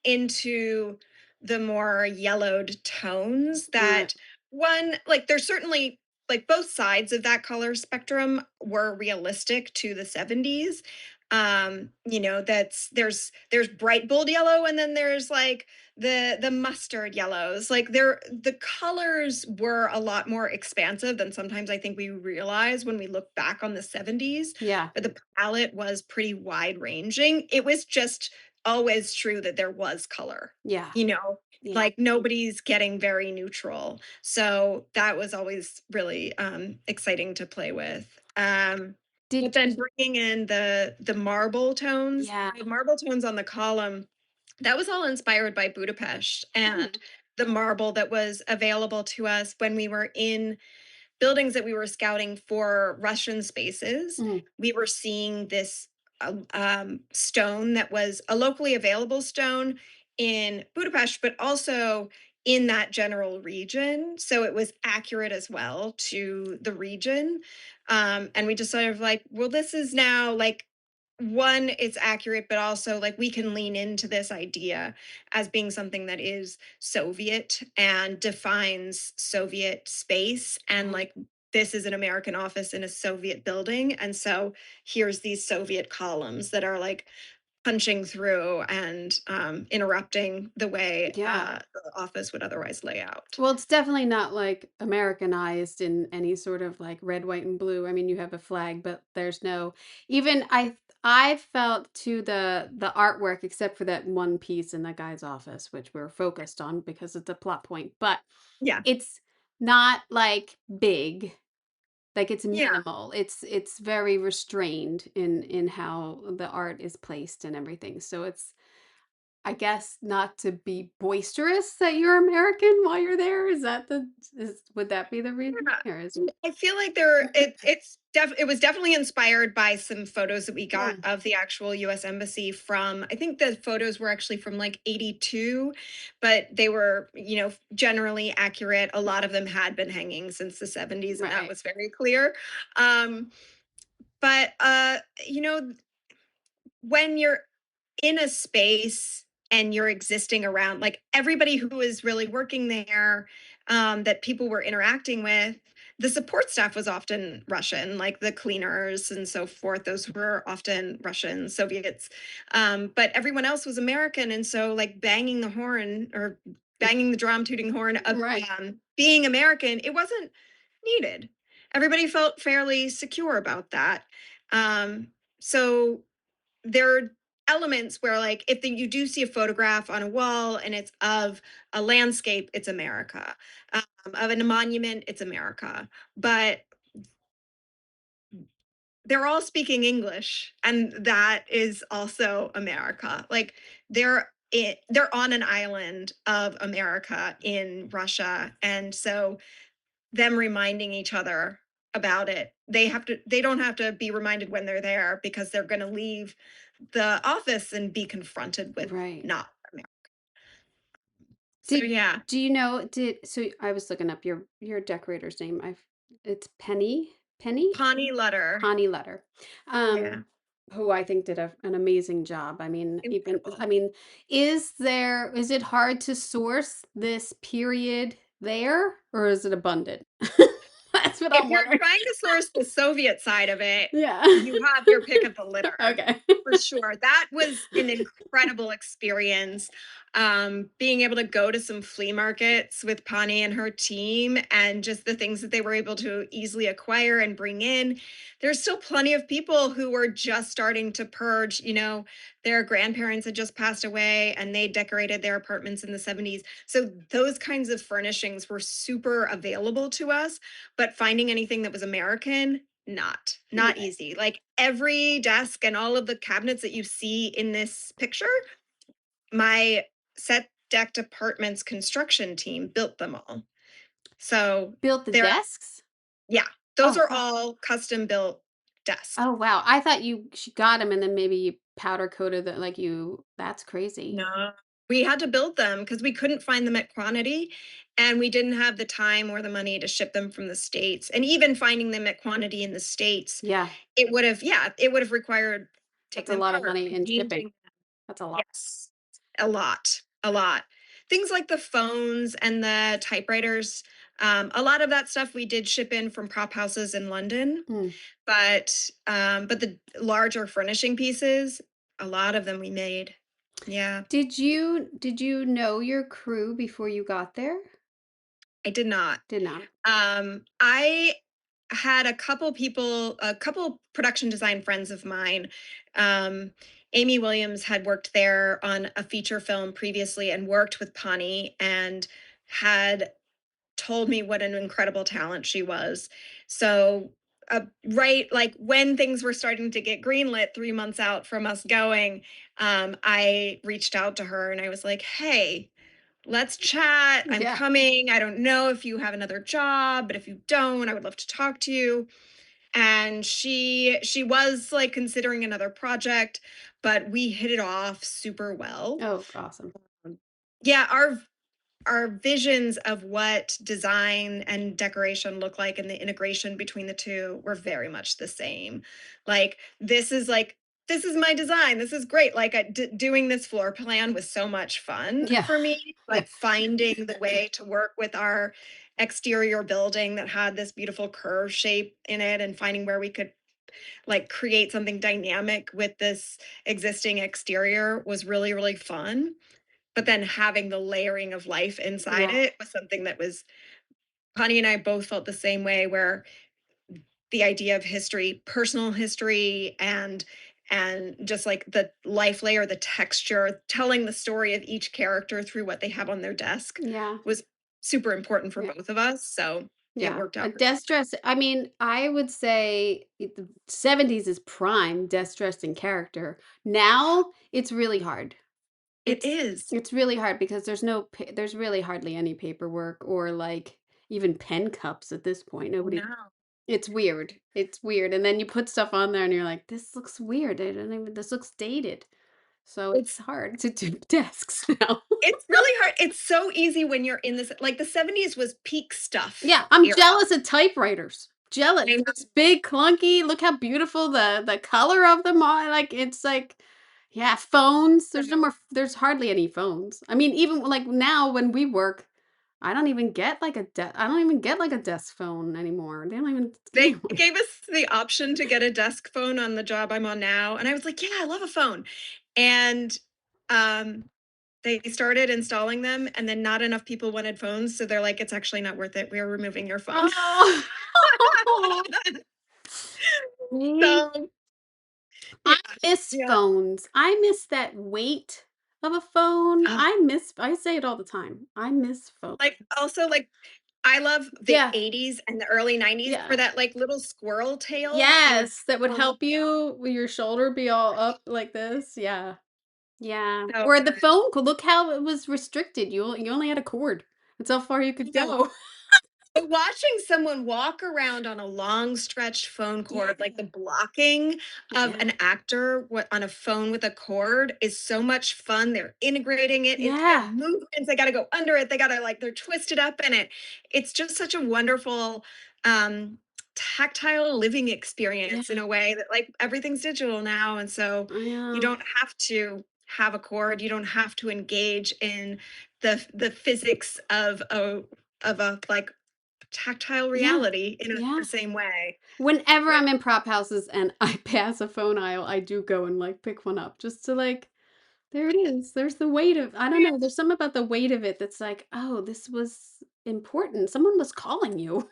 B: into the more yellowed tones
A: right.
B: that one like there's certainly like both sides of that color spectrum were realistic to the 70s. That's there's bright bold yellow, and then there's like the mustard yellows. Like the colors were a lot more expansive than sometimes I think we realize when we look back on the 70s,
A: Yeah,
B: but the palette was pretty wide ranging. It was just always true that there was color,
A: yeah.
B: you know?
A: Yeah.
B: like nobody's getting very neutral. So that was always really exciting to play with. But
A: Did
B: then bringing in the marble tones,
A: yeah.
B: the marble tones on the column, that was all inspired by Budapest
A: Hmm.
B: and the marble that was available to us when we were in buildings that we were scouting for Russian spaces.
A: Hmm.
B: We were seeing this stone that was a locally available stone in Budapest, but also in that general region. So it was accurate as well to the region. And we just sort of like, well, this is now like one, it's accurate, but also like we can lean into this idea as being something that is Soviet and defines Soviet space. And
A: Right.
B: like, this is an American office in a Soviet building. And so here's these Soviet columns that are like punching through and interrupting the way
A: Yeah.
B: the office would otherwise lay out.
A: Well, it's definitely not like Americanized in any sort of like red, white, and blue. I mean, you have a flag, but there's no even I felt to the artwork, except for that one piece in the guy's office, which we're focused on because it's a plot point, but
B: Yeah.
A: it's not like big. Like it's
B: Yeah.
A: minimal. It's very restrained in how the art is placed and everything. So it's I guess not to be boisterous that you're American while you're there? Is that the is would that be the reason?
B: Yeah.
A: Or is
B: And
A: it
B: I feel like it was definitely inspired by some photos that we got
A: Yeah.
B: of the actual US embassy from, I think the photos were actually from like 82, but they were, generally accurate. A lot of them had been hanging since the 70s and that
A: Right.
B: was very clear. Um but you know when you're in a space and you're existing around like everybody who is really working there, that people were interacting with, the support staff was often Russian, like the cleaners and so forth. Those were often Russian Soviets, but everyone else was American. And so like banging the horn or banging the drum, tooting the horn of
A: Right.
B: being American, it wasn't needed. Everybody felt fairly secure about that. So there are elements where like if you do see a photograph on a wall and it's of a landscape, it's America. Of a monument, it's America. But they're all speaking English, and that is also America. Like they're on an island of America in Russia, and so them reminding each other about it, they don't have to be reminded when they're there because they're going to leave the office and be confronted with
A: Right.
B: not America. So
A: Did
B: yeah,
A: do you know did so I was looking up your decorator's name. I've it's Penny? Penny?
B: Pawnee letter.
A: Connie Letter.
B: Yeah,
A: Who I think did an amazing job. I mean, even
B: incredible.
A: I mean, is it hard to source this period there or is it abundant? That's what
B: If
A: I'm
B: you're
A: wondering.
B: trying to source the Soviet side of it,
A: Yeah.
B: you have your pick of the litter
A: Okay.
B: for sure. That was an incredible experience. Being able to go to some flea markets with Pani and her team and just the things that they were able to easily acquire and bring in. There's still plenty of people who were just starting to purge, their grandparents had just passed away and they decorated their apartments in the 70s. So those kinds of furnishings were super available to us, but finding anything that was American, not
A: Right.
B: easy. Like every desk and all of the cabinets that you see in this picture, my set decked apartments construction team built them all. So
A: Built the
B: they're
A: desks?
B: yeah, those
A: Oh,
B: are
A: wow.
B: all custom built desks.
A: Oh, wow. I thought she got them and then maybe you powder coated that like you that's crazy.
B: No. We had to build them because we couldn't find them at quantity and we didn't have the time or the money to ship them from the States. And even finding them at quantity in the States,
A: Yeah.
B: it would have required
A: That's
B: taking
A: a
B: them
A: lot of
B: apart,
A: money in shipping.
B: painting.
A: That's a lot.
B: Yes. A lot, a lot. Things like the phones and the typewriters, a lot of that stuff we did ship in from prop houses in London,
A: Mm.
B: but the larger furnishing pieces, a lot of them we made. Yeah,
A: Did you know your crew before you got there?
B: I did not.
A: Did not.
B: I had a couple production design friends of mine, um, Amy Williams had worked there on a feature film previously and worked with Pani and had told me what an incredible talent she was. So, right, like when things were starting to get greenlit 3 months out from us going, I reached out to her and I was like, hey, let's chat. I'm
A: Yeah.
B: coming. I don't know if you have another job, but if you don't, I would love to talk to you. And she was like considering another project, but we hit it off super well.
A: Oh, awesome.
B: Yeah, our visions of what design and decoration look like and the integration between the two were very much the same. Like this is my design. This is great. Doing this floor plan was so much fun
A: Yeah.
B: for me.
A: Yeah.
B: Like finding the way to work with our exterior building that had this beautiful curve shape in it and finding where we could like create something dynamic with this existing exterior was really really fun, but then having the layering of life inside
A: Yeah.
B: it was something that was Connie and I both felt the same way, where the idea of history, personal history, and just like the life layer, the texture, telling the story of each character through what they have on their desk
A: Yeah.
B: was super important for
A: Yeah.
B: both of us. So it
A: Yeah.
B: worked
A: A
B: out.
A: desk dress, I mean, I would say the 70s is prime desk dressing character. Now it's really hard.
B: It
A: It's
B: is.
A: it's really hard because there's really hardly any paperwork or like even pen cups at this point. Nobody.
B: No.
A: It's weird. It's weird. And then you put stuff on there and you're like, this looks weird. I don't even this looks dated. So it's
B: It's
A: hard to do desks now.
B: it's really hard. It's so easy when you're in this, like the 70s was peak stuff
A: Yeah, I'm
B: era.
A: jealous of typewriters. Jealous.
B: I know.
A: It's big, clunky. Look how beautiful the color of them are. Like it's like, yeah, phones. There's no more. There's hardly any phones. I mean, even like now when we work, I don't even get like I don't even get like a desk phone anymore. They don't even give me
B: They
A: one.
B: gave us the option to get a desk phone on the job I'm on now, and I was like, "Yeah, I love a phone." And, um, they started installing them, and then not enough people wanted phones, so they're like, "It's actually not worth it. We are removing your phone."
A: Oh. See?
B: So,
A: I
B: yeah,
A: miss
B: yeah.
A: phones. I miss that weight of a phone.
B: Oh,
A: I say it all the time. I miss phones.
B: also, I love the
A: Yeah.
B: '80s and the early '90s for
A: Yeah.
B: that, like, little squirrel tail that you would
A: Yes, that would
B: on the
A: help you with your shoulder be all up like this. Yeah. Yeah.
B: so
A: Or the
B: good.
A: phone cord, look how it was restricted. You only had a cord. That's how far you could
B: No.
A: go.
B: But watching someone walk around on a long stretched phone cord, like the
A: Yeah.
B: blocking of
A: Yeah.
B: an actor on a phone with a cord is so much fun. They're integrating it into their
A: Yeah.
B: movements. They got to go under it. They got to like, they're twisted up in it. It's just such a wonderful, um, tactile living
A: Yeah.
B: experience in a way that like everything's digital now. And so
A: I
B: you
A: know.
B: don't have to have a cord. You don't have to engage in the physics of a like tactile
A: Yeah.
B: reality in
A: Yeah.
B: the same way.
A: Whenever
B: But
A: I'm in prop houses and I pass a phone aisle, I do go and like pick one up just to like, there it is. There's the weight of, I don't know. There's something about the weight of it that's like, oh, this was important. Someone was calling you.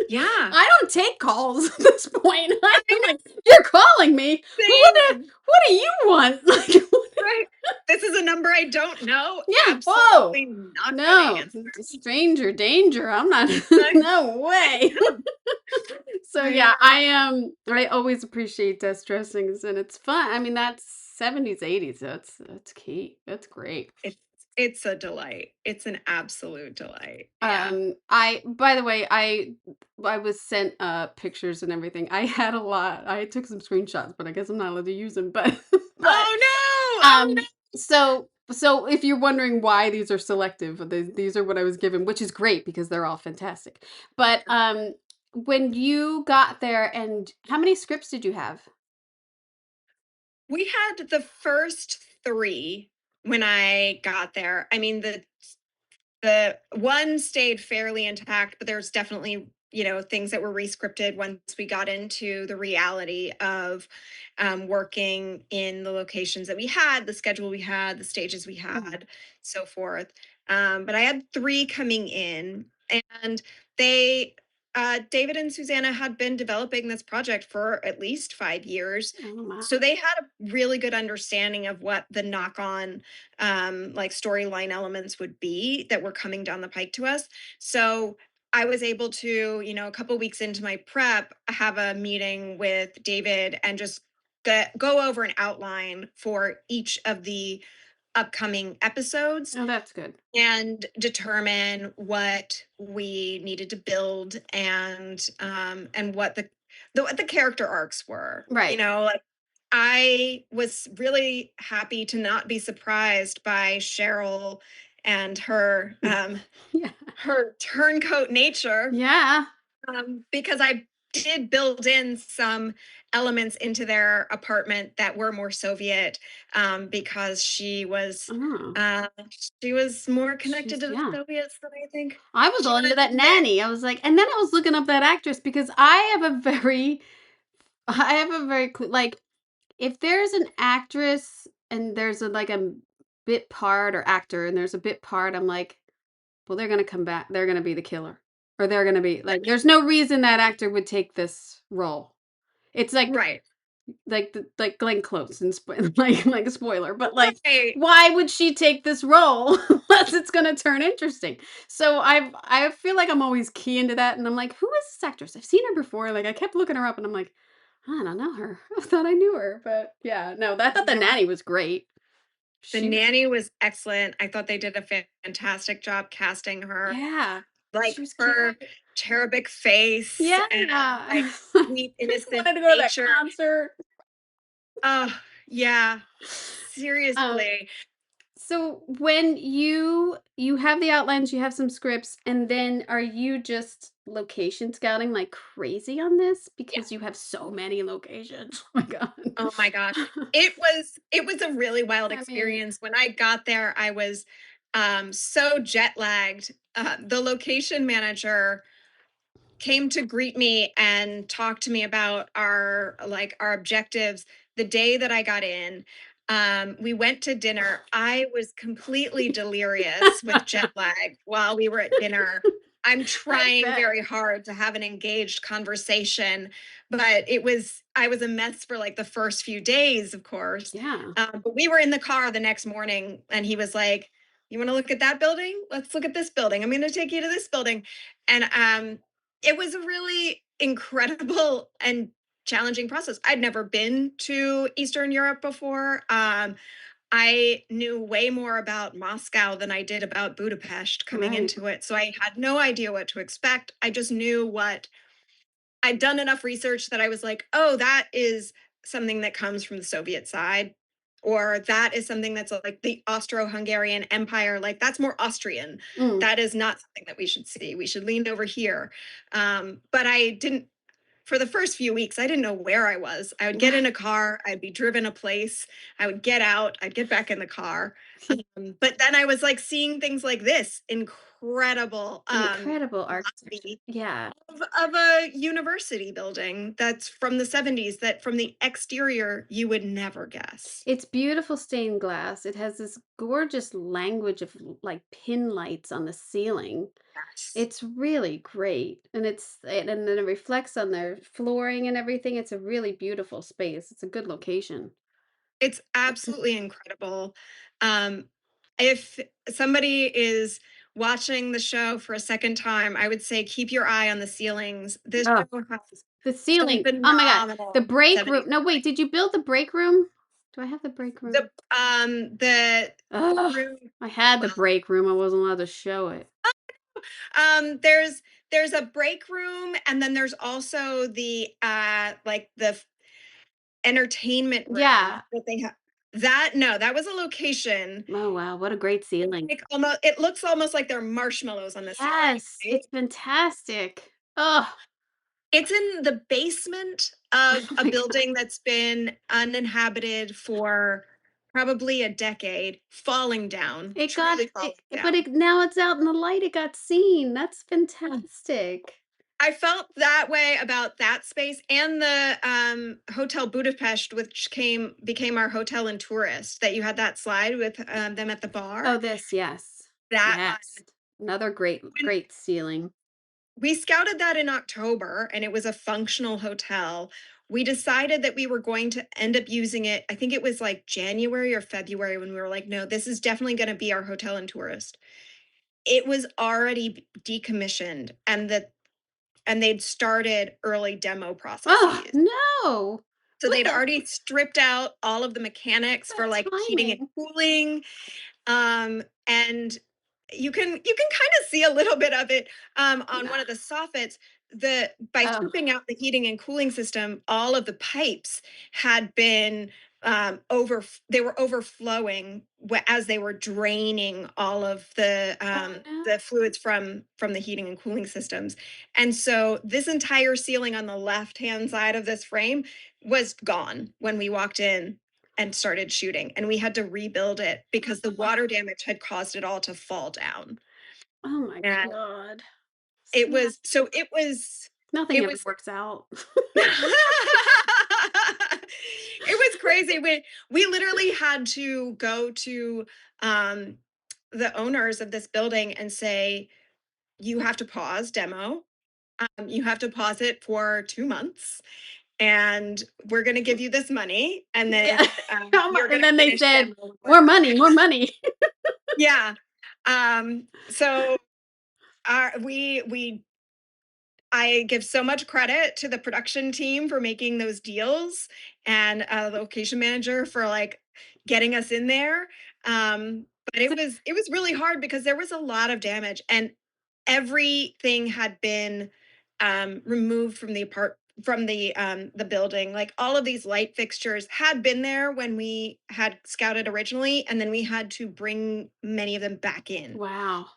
B: yeah,
A: I don't take calls at this point.
B: I
A: I'm
B: know,
A: like, "You're calling me?
B: same.
A: What do you want?" Like, what
B: Right. This is a number I don't know.
A: yeah, whoa.
B: Absolutely not gonna
A: No,
B: answer.
A: stranger danger. I'm not
B: I,
A: no
B: I
A: way.
B: know.
A: So,
B: I
A: yeah,
B: know.
A: I always appreciate desk dressings, and it's fun. I mean, that's 70s, 80s. That's key. That's great.
B: It's it's a delight. It's an absolute delight. Yeah.
A: I by the way, I was sent pictures and everything. I had a lot. I took some screenshots, but I guess I'm not allowed to use them. But but
B: Oh no! Oh no!
A: um so if you're wondering why these are selective, these are what I was given, which is great because they're all fantastic. But when you got there, and how many scripts did you have?
B: We had the first three when I got there. I mean, the one stayed fairly intact, but there's definitely, things that were rescripted once we got into the reality of working in the locations that we had, the schedule we had, the stages we
A: Mhm.
B: had, so forth. But I had three coming in, and they David and Susanna had been developing this project for at least 5 years.
A: Oh, wow.
B: So they had a really good understanding of what the knock on like storyline elements would be that were coming down the pike to us. So I was able to, a couple weeks into my prep, have a meeting with David and just go over an outline for each of the upcoming episodes
A: Oh, that's good.
B: and determine what we needed to build and what what the character arcs were.
A: Right.
B: Like I was really happy to not be surprised by Cheryl and
A: Yeah.
B: her turncoat nature,
A: Yeah.
B: because I did build in some elements into their apartment that were more Soviet, because
A: Oh,
B: uh, she was more connected
A: she's,
B: to the
A: yeah.
B: Soviets than I think
A: I was
B: she
A: all
B: wanted
A: into
B: to
A: that
B: admit.
A: nanny. I was like, and then I was looking up that actress because I have a very like, if there's an actress and there's like a bit part or actor and there's a bit part, I'm like, well, they're gonna come back. They're gonna be the killer, or they're gonna be like, there's no reason that actor would take this role. It's
B: Right,
A: like Glenn Close and like a spoiler, but like,
B: right.
A: why would she take this role unless it's gonna turn interesting? So I feel like I'm always key into that, and I'm like, who is this actress? I've seen her before. Like I kept looking her up, and I'm like, I don't know her. I thought I knew her, but yeah, no, I thought the
B: Yeah,
A: nanny was great.
B: the
A: She,
B: nanny was excellent. I thought they did a fantastic job casting her.
A: yeah,
B: Like
A: she was cute.
B: her cherubic face
A: Yeah,
B: and like sweet,
A: just
B: innocent
A: wanted to go to that
B: nature.
A: concert.
B: Oh, yeah.
A: Um,
B: Seriously.
A: So when you have the outlines, you have some scripts, and then are you just location scouting like crazy on this
B: Yeah.
A: because you have so many locations? Oh my god.
B: Oh my gosh. It was a really wild
A: I mean,
B: experience. When I got there, I was so jet lagged. The location manager came to greet me and talk to me about our objectives the day that I got in. We went to dinner. I was completely delirious with jet lag while we were at dinner. I'm
A: I
B: trying
A: bet.
B: very hard to have an engaged conversation, but I was a mess for like the first few days, of course.
A: Yeah.
B: But we were in the car the next morning, and he was like, "You want to look at that building? Let's look at this building. I'm going to take you to this building." And it was a really incredible and challenging process. I'd never been to Eastern Europe before. I knew way more about Moscow than I did about Budapest coming
A: Right.
B: into it. So I had no idea what to expect. I just knew what I'd done enough research that I was like, oh, that is something that comes from the Soviet side. Or that is something that's like the Austro Hungarian Empire. Like, that's more Austrian.
A: Mm,
B: That is not something that we should see. We should lean over here. But I didn't, for the first few weeks, I didn't know where I was. I would get in
A: right.
B: a car, I'd be driven a place, I would get out, I'd get back in the car. But then I was like seeing things like this incredible
A: Incredible architecture.
B: lobby
A: Yeah.
B: of a university building that's from the 70s that from the exterior you would never guess.
A: It's beautiful stained glass. It has this gorgeous language of like pin lights on the ceiling.
B: Yes.
A: It's really great, and and then it reflects on their flooring and everything. It's a really beautiful space. It's a good location.
B: It's absolutely incredible. Um, if somebody is watching the show for a second time, I would say keep your eye on the ceilings. This
A: Oh,
B: show has
A: the
B: some
A: ceiling. Oh my god. The
B: phenomenal
A: break room.
B: 70s
A: No, wait,
B: lighting.
A: did you build the break room? Do I have the break room?
B: The
A: Oh,
B: room,
A: I had the
B: well,
A: break room. I wasn't allowed to show it.
B: um, there's there's a break room, and then there's also the like the entertainment room
A: Yeah.
B: that they have. That no, that was a location.
A: Oh wow, what a great ceiling.
B: Like almost, it looks almost like they're marshmallows on the ceiling,
A: Yes,
B: right?
A: it's fantastic. Oh,
B: It's in the basement
A: oh
B: of a
A: my god.
B: building that's been uninhabited for probably a decade, falling down,
A: It got
B: truly falling
A: but
B: down.
A: it now it's out in the light. It got seen. That's fantastic.
B: I felt that way about that space and the Hotel Budapest, which came became our hotel and tourist. That you had that slide with them at the
A: Oh,
B: bar.
A: this, yes.
B: That
A: Yes.
B: one,
A: Another great
B: when
A: great ceiling.
B: we scouted that in October and it was a functional hotel. We decided that we were going to end up using it. I think it was like January or February when we were like, no, this is definitely going to be our hotel and tourist. It was already decommissioned and they'd started early demo
A: Oh,
B: processes.
A: no.
B: So
A: What
B: they'd
A: the
B: already stripped out all of the mechanics for
A: that
B: like heating and
A: timing?
B: cooling. And you can kind of see a little bit of it on one
A: Nah.
B: of the soffits. The By
A: Oh,
B: stripping out the heating and cooling system, all of the pipes had been they were overflowing as they were draining all of
A: oh no.
B: the fluids from the heating and cooling systems. And so this entire ceiling on the left hand side of this frame was gone when we walked in and started shooting, and we had to rebuild it because the water damage had caused it all to fall down.
A: Oh my
B: And
A: God.
B: it
A: See,
B: was so it was
A: nothing
B: it
A: ever
B: was
A: works out.
B: it was crazy. We literally had to go to um the owners of this building and say, you have to pause demo. You have to pause it for 2 months, and we're going to give you this money, and then
A: Yeah.
B: you're going
A: And
B: to
A: then they
B: finish
A: said,
B: demo when we're
A: more
B: done.
A: money, more money.
B: Yeah. So we I give so much credit to the production team for making those deals, and the location manager for like getting us in there. But it was really hard because there was a lot of damage, and everything had been removed from the building. Like all of these light fixtures had been there when we had scouted originally, and then we had to bring many of them back in
A: Wow.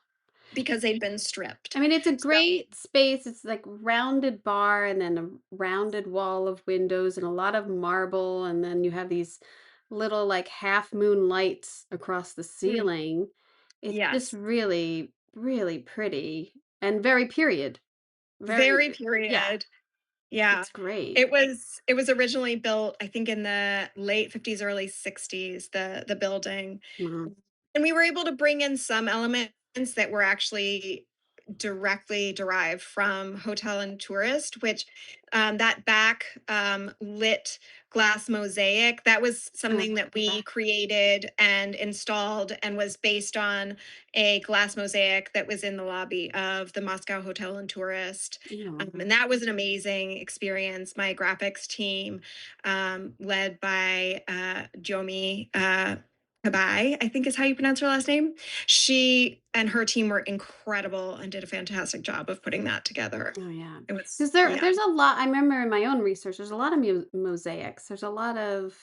B: because they'd been stripped.
A: I mean, it's a
B: So
A: great space. It's like rounded bar and then a rounded wall of windows and a lot of marble. And then you have these little like half moon lights across the
B: mm,
A: ceiling. It's just
B: yes,
A: really, really pretty and very period.
B: very
A: Yeah,
B: period. Yeah.
A: it's great.
B: It was originally built, I think, in the late 50s, early 60s, the building.
A: Mhm.
B: And we were able to bring in some elements that were actually directly derived from hotel and tourist, which that back lit glass mosaic, that was
A: Oh,
B: something that
A: the
B: we
A: back.
B: created and installed and was based on a glass mosaic that was in the lobby of the Moscow Hotel and Tourist.
A: Oh,
B: And that was an amazing experience. My graphics team, led by Jomi Kabai, I think is how you pronounce her last name. She and her team were incredible and did a fantastic job of putting that together.
A: oh yeah.
B: It was,
A: Because there,
B: yeah.
A: there's a lot. I remember in my own research, there's a lot of mosaics. There's a lot of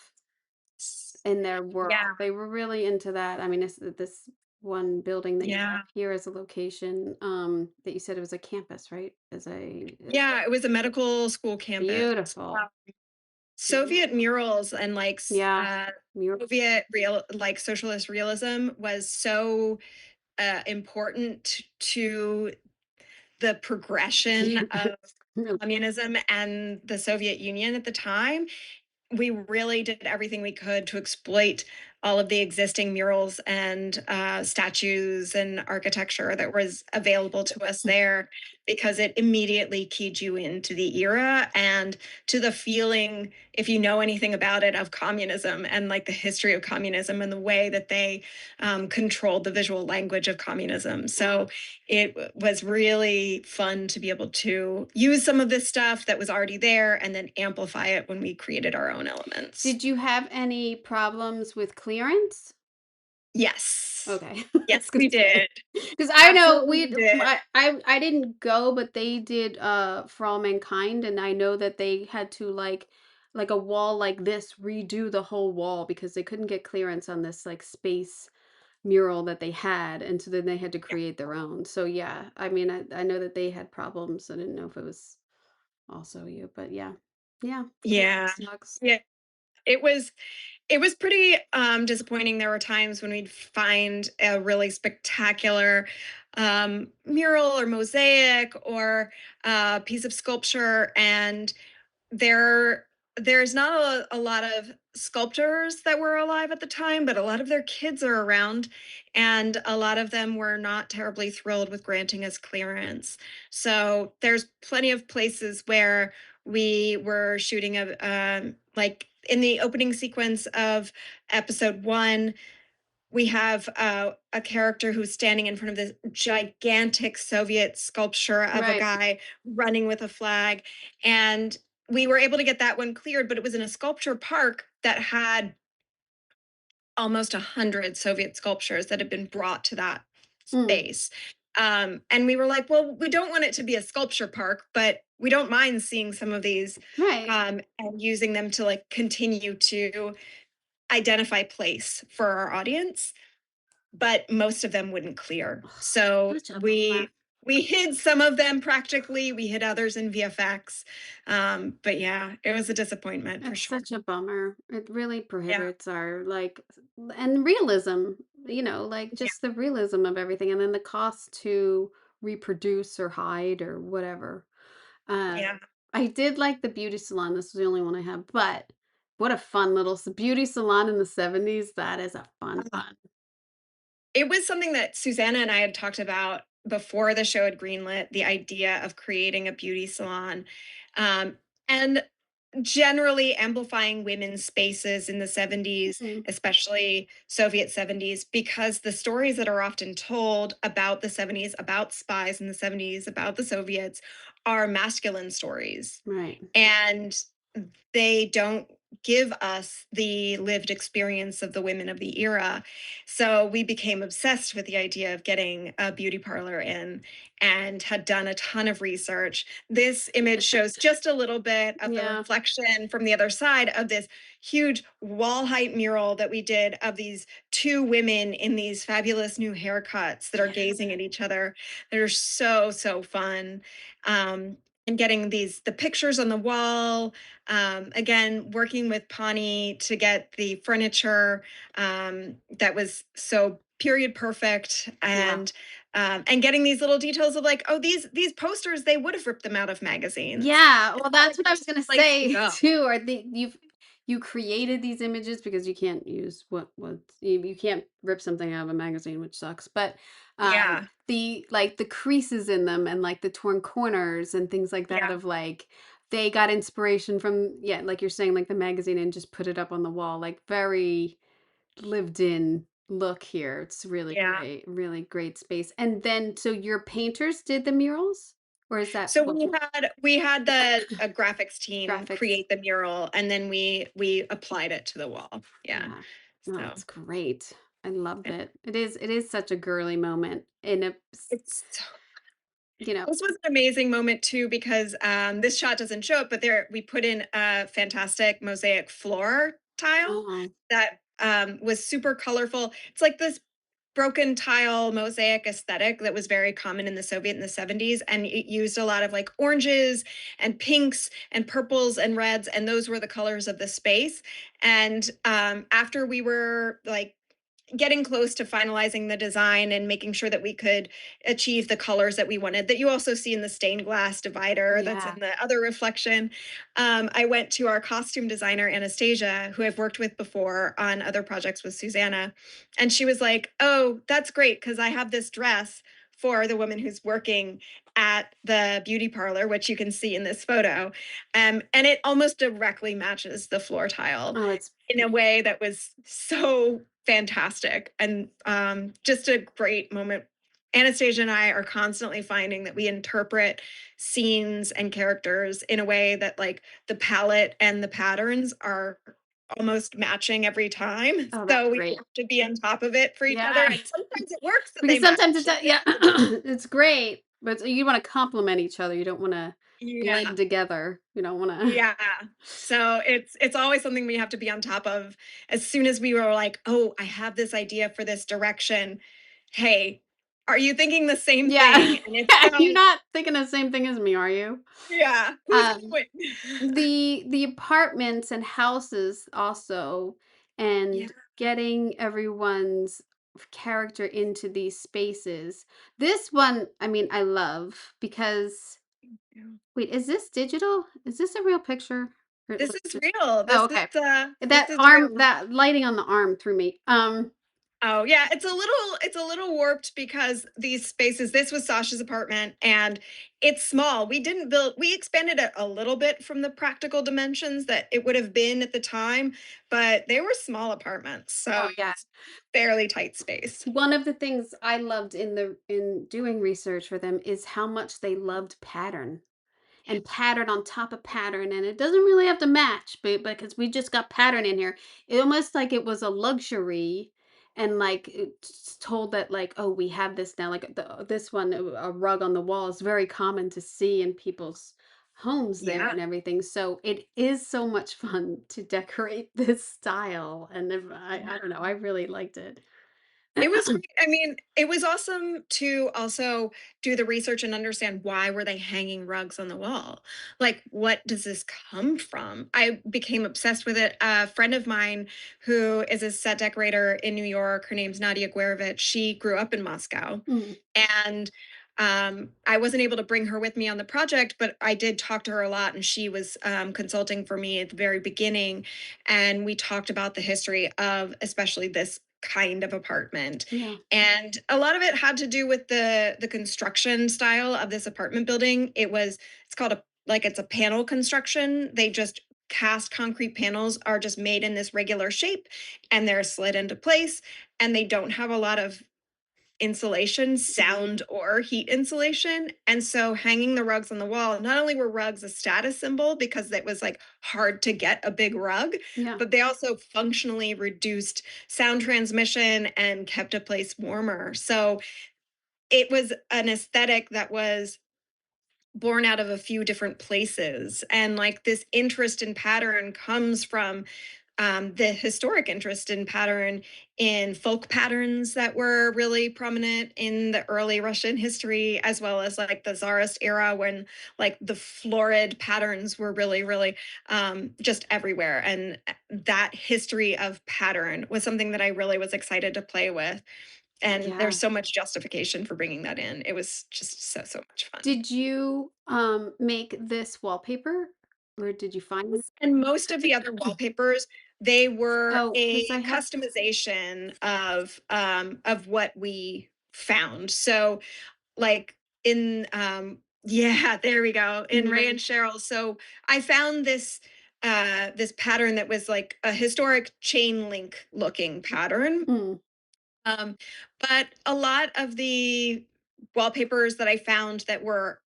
A: in their
B: Yeah.
A: world. They were really into that. I mean, this one building that you have
B: Yeah.
A: here as a location, that you said it was a campus, right? As a
B: Yeah. It was a medical school campus.
A: beautiful.
B: Soviet murals and like
A: Yeah. Mural.
B: Soviet real like socialist realism was so important to the progression of
A: Really.
B: communism and the Soviet Union at the time. We really did everything we could to exploit all of the existing murals and statues and architecture that was available to us there, because it immediately keyed you into the era and to the feeling, if you know anything about it, of communism and like the history of communism and the way that they controlled the visual language of communism. So was really fun to be able to use some of this stuff that was already there and then amplify it when we created our own elements.
A: Did you have any problems with clearance?
B: Yes.
A: Okay. I was
B: Yes,
A: gonna
B: we
A: say
B: did.
A: because I know
B: Absolutely we did.
A: I didn't go, but they did For All Mankind, and I know that they had to like a wall like this redo the whole wall because they couldn't get clearance on this like space mural that they had, and so then they had to
B: Yeah.
A: create their own. So yeah, I mean I know that they had problems. I didn't know if it was also you, but yeah. Yeah, that
B: Yeah.
A: sucks.
B: Yeah. It was pretty disappointing. There were times when we'd find a really spectacular mural or mosaic or piece of sculpture, and there there's not a lot of sculptors that were alive at the time, but a lot of their kids are around, and a lot of them were not terribly thrilled with granting us clearance. So there's plenty of places where we were shooting like in the opening sequence of episode one, we have a character who's standing in front of this gigantic Soviet sculpture of a
A: Right.
B: guy running with a flag. And we were able to get that one cleared, but it was in a sculpture park that had almost 100 Soviet sculptures that had been brought to that
A: Mm,
B: space. And we were like, well, we don't want it to be a sculpture park, but we don't mind seeing some of these
A: right.
B: and using them to like continue to identify place for our audience, but most of them wouldn't clear. So
A: Such a bummer.
B: we hid some of them practically, we hid others in VFX. But yeah, it was a disappointment for
A: That's
B: sure.
A: such a bummer. It really
B: Yeah.
A: prohibits our and realism, like
B: Yeah.
A: just the realism of everything and then the cost to reproduce or hide or whatever. Uh
B: Yeah.
A: I did like the beauty salon. This was the only one I have, but what a fun little beauty salon in the 70s. That is a fun
B: Uh,
A: one.
B: It was something that Susanna and I had talked about before the show had greenlit, the idea of creating a beauty salon. And generally amplifying women's spaces in the 70s,
A: Mhm.
B: especially Soviet 70s, because the stories that are often told about the 70s, about spies in the 70s, about the Soviets, are masculine stories.
A: Right.
B: And they don't give us the lived experience of the women of the era. So we became obsessed with the idea of getting a beauty parlor in and had done a ton of research. This image shows just a little bit of the
A: Yeah.
B: reflection from the other side of this huge wall height mural that we did of these two women in these fabulous new haircuts that are gazing at each other. They're so, so fun. And getting the pictures on the wall, again, working with Pawnee to get the furniture that was so period perfect,
A: Yeah.
B: and getting these little details of like, oh, these posters, they would have ripped them out of magazines.
A: Yeah, well,
B: It's not
A: that's
B: like
A: what I
B: there's
A: was gonna
B: just a place to
A: say
B: go.
A: too. Are you created these images because you can't use what you can't rip something out of a magazine, which sucks. But
B: Yeah,
A: the creases in them and like the torn corners and things like that
B: yeah,
A: of like they got inspiration from, yeah, like you're saying, like the magazine and just put it up on the wall, like very lived in look here. It's
B: yeah.
A: really great space. And then so your painters did the murals, or is that
B: So
A: what
B: we had the a graphics team
A: graphics?
B: create the mural, and then we applied it to the wall. Yeah.
A: Yeah. No,
B: So
A: it's great. I loved
B: it,
A: it. It is such a girly moment in
B: it's
A: you know.
B: this was an amazing moment too because this shot doesn't show it, but there we put in a fantastic mosaic floor tile
A: Oh,
B: that was super colorful. It's like this broken tile mosaic aesthetic that was very common in the Soviet in the 70s, and it used a lot of like oranges and pinks and purples and reds, and those were the colors of the space. And after we were like getting close to finalizing the design and making sure that we could achieve the colors that we wanted, that you also see in the stained glass divider that's
A: yeah.
B: in the other reflection. I went to our costume designer Anastasia, who I've worked with before on other projects with Susanna, and she was like, oh, that's great because I have this dress for the woman who's working at the beauty parlor, which you can see in this photo, and it almost directly matches the floor tile
A: Oh, it's
B: in a way that was so fantastic and just a great moment. Anastasia and I are constantly finding that we interpret scenes and characters in a way that like the palette and the patterns are almost matching every time.
A: oh, that's
B: So we
A: great.
B: have to be on top of it for each other.
A: Yeah.
B: And sometimes it works that
A: Because
B: they match.
A: sometimes it's yeah, it's great, but you want to complement each other. You don't want to
B: Yeah.
A: blend together. You don't want to.
B: Yeah. So it's always something we have to be on top of. As soon as we were like, "Oh, I have this idea for this direction. Hey, are you thinking the same
A: Yeah.
B: thing?" And if
A: You're
B: so,
A: not thinking the same thing as me, are you?
B: yeah, who's
A: Um,
B: going?
A: the apartments and houses also,
B: Yeah.
A: and getting everyone's character into these spaces. This one, I mean, I love because
B: Yeah.
A: wait, is this digital? Is this a real picture?
B: This is real.
A: Oh, okay.
B: This
A: That
B: is real.
A: arm, that lighting on the arm threw me.
B: Oh, yeah, it's a little warped because these spaces, this was Sasha's apartment and it's small. We expanded it a little bit from the practical dimensions that it would have been at the time, but they were small apartments. So
A: Oh, yeah.
B: it's fairly tight space.
A: One of the things I loved in doing research for them is how much they loved pattern. And pattern on top of pattern, and it doesn't really have to match, but because we just got pattern in here, it almost like it was a luxury, and like it's told that like, oh, we have this now, like this one, a rug on the wall is very common to see in people's homes there
B: Yeah.
A: and everything. So it is so much fun to decorate this style, and if, I don't know, I really liked it.
B: It was great. I mean, it was awesome to also do the research and understand why were they hanging rugs on the wall? Like, what does this come from? I became obsessed with it. A friend of mine who is a set decorator in New York, her name's Nadia Guerevich. She grew up in Moscow,
A: Mm,
B: and I wasn't able to bring her with me on the project, but I did talk to her a lot, and she was consulting for me at the very beginning. And we talked about the history of especially this kind of apartment.
A: yeah,
B: And a lot of it had to do with the construction style of this apartment building. It's called it's a panel construction. They just cast concrete panels are just made in this regular shape and they're slid into place and they don't have a lot of insulation,
A: right,
B: sound or heat insulation. And so hanging the rugs on the wall, not only were rugs a status symbol because it was like hard to get a big rug,
A: yeah,
B: but they also functionally reduced sound transmission and kept a place warmer. So it was an aesthetic that was born out of a few different places. And like this interest in pattern comes from the historic interest in pattern in folk patterns that were really prominent in the early Russian history, as well as like the Tsarist era when like the florid patterns were really, really just everywhere. And that history of pattern was something that I really was excited to play with. And there's
A: yeah.
B: so much justification for bringing that in. It was just so, so much fun.
A: Did you, make this wallpaper, or did you find this?
B: And most of the other wallpapers, they were
A: Oh,
B: a
A: because I have
B: customization of what we found. So, like, in, yeah, there we go, in Ray and Cheryl. So, I found this pattern that was like a historic chain link looking pattern.
A: Mm,
B: Um, but a lot of the wallpapers that I found that were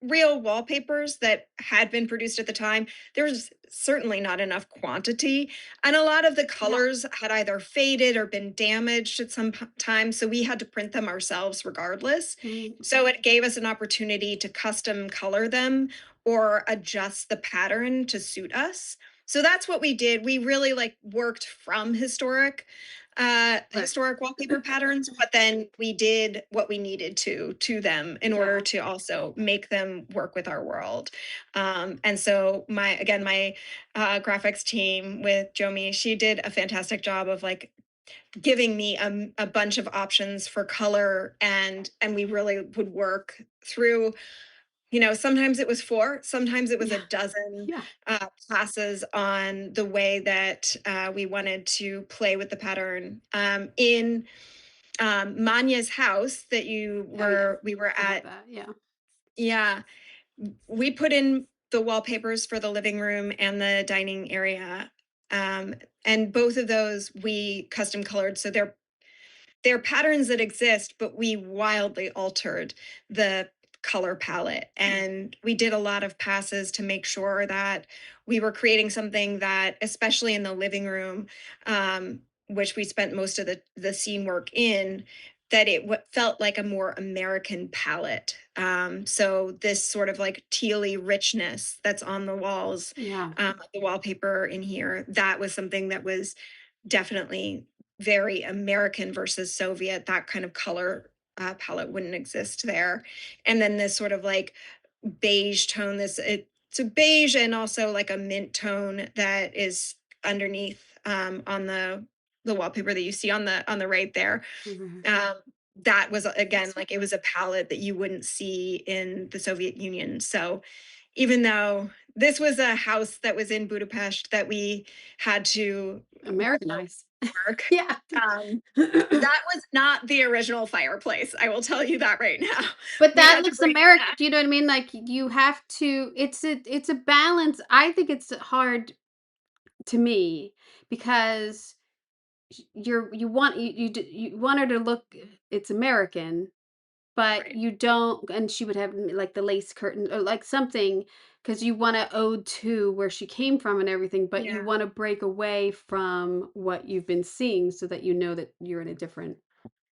B: real wallpapers that had been produced at the time, there's certainly not enough quantity. And a lot of the
A: yeah,
B: colors had either faded or been damaged at some time. So we had to print them ourselves regardless.
A: right,
B: So it gave us an opportunity to custom color them or adjust the pattern to suit us. So that's what we did. We really like worked from
A: right.
B: historic wallpaper patterns, but then we did what we needed to them in order
A: Yeah,
B: to also make them work with our world. And so my graphics team with Jomi, she did a fantastic job of like giving me a bunch of options for color and we really would work through, sometimes it was four, sometimes it was a
A: yeah,
B: dozen
A: yeah,
B: classes on the way that we wanted to play with the pattern. In Manya's house that
A: oh, yeah,
B: we were
A: I have
B: at,
A: that, yeah,
B: yeah, we put in the wallpapers for the living room and the dining area. Um, and both of those we custom colored. So they're patterns that exist, but we wildly altered the color palette.
A: mm,
B: And we did a lot of passes to make sure that we were creating something that, especially in the living room, which we spent most of the scene work in, that felt like a more American palette. So this sort of like tealy richness that's on the walls,
A: yeah,
B: the wallpaper in here, that was something that was definitely very American versus Soviet. That kind of color palette wouldn't exist there. And then this sort of like beige tone, it's a beige and also like a mint tone that is underneath on the wallpaper that you see on the right there.
A: mhm.
B: Um, that was again
A: This one?
B: like it was a palette that you wouldn't see in the Soviet Union. So even though this was a house that was in Budapest that we had to
A: Americanized.
B: work.
A: Yeah.
B: Um, that was not the original fireplace. I will tell you that right now.
A: But
B: We
A: that
B: had to
A: looks
B: bring
A: American,
B: that.
A: do you know what I mean? Like, you have to it's a balance. I think it's hard to me because you want her to look it's American, but
B: Right.
A: you don't and she would have, like, the lace curtain or, like, something because you wanna ode to where she came from and everything, but you
B: Yeah.
A: wanna break away from what you've been seeing so that you know that you're in a different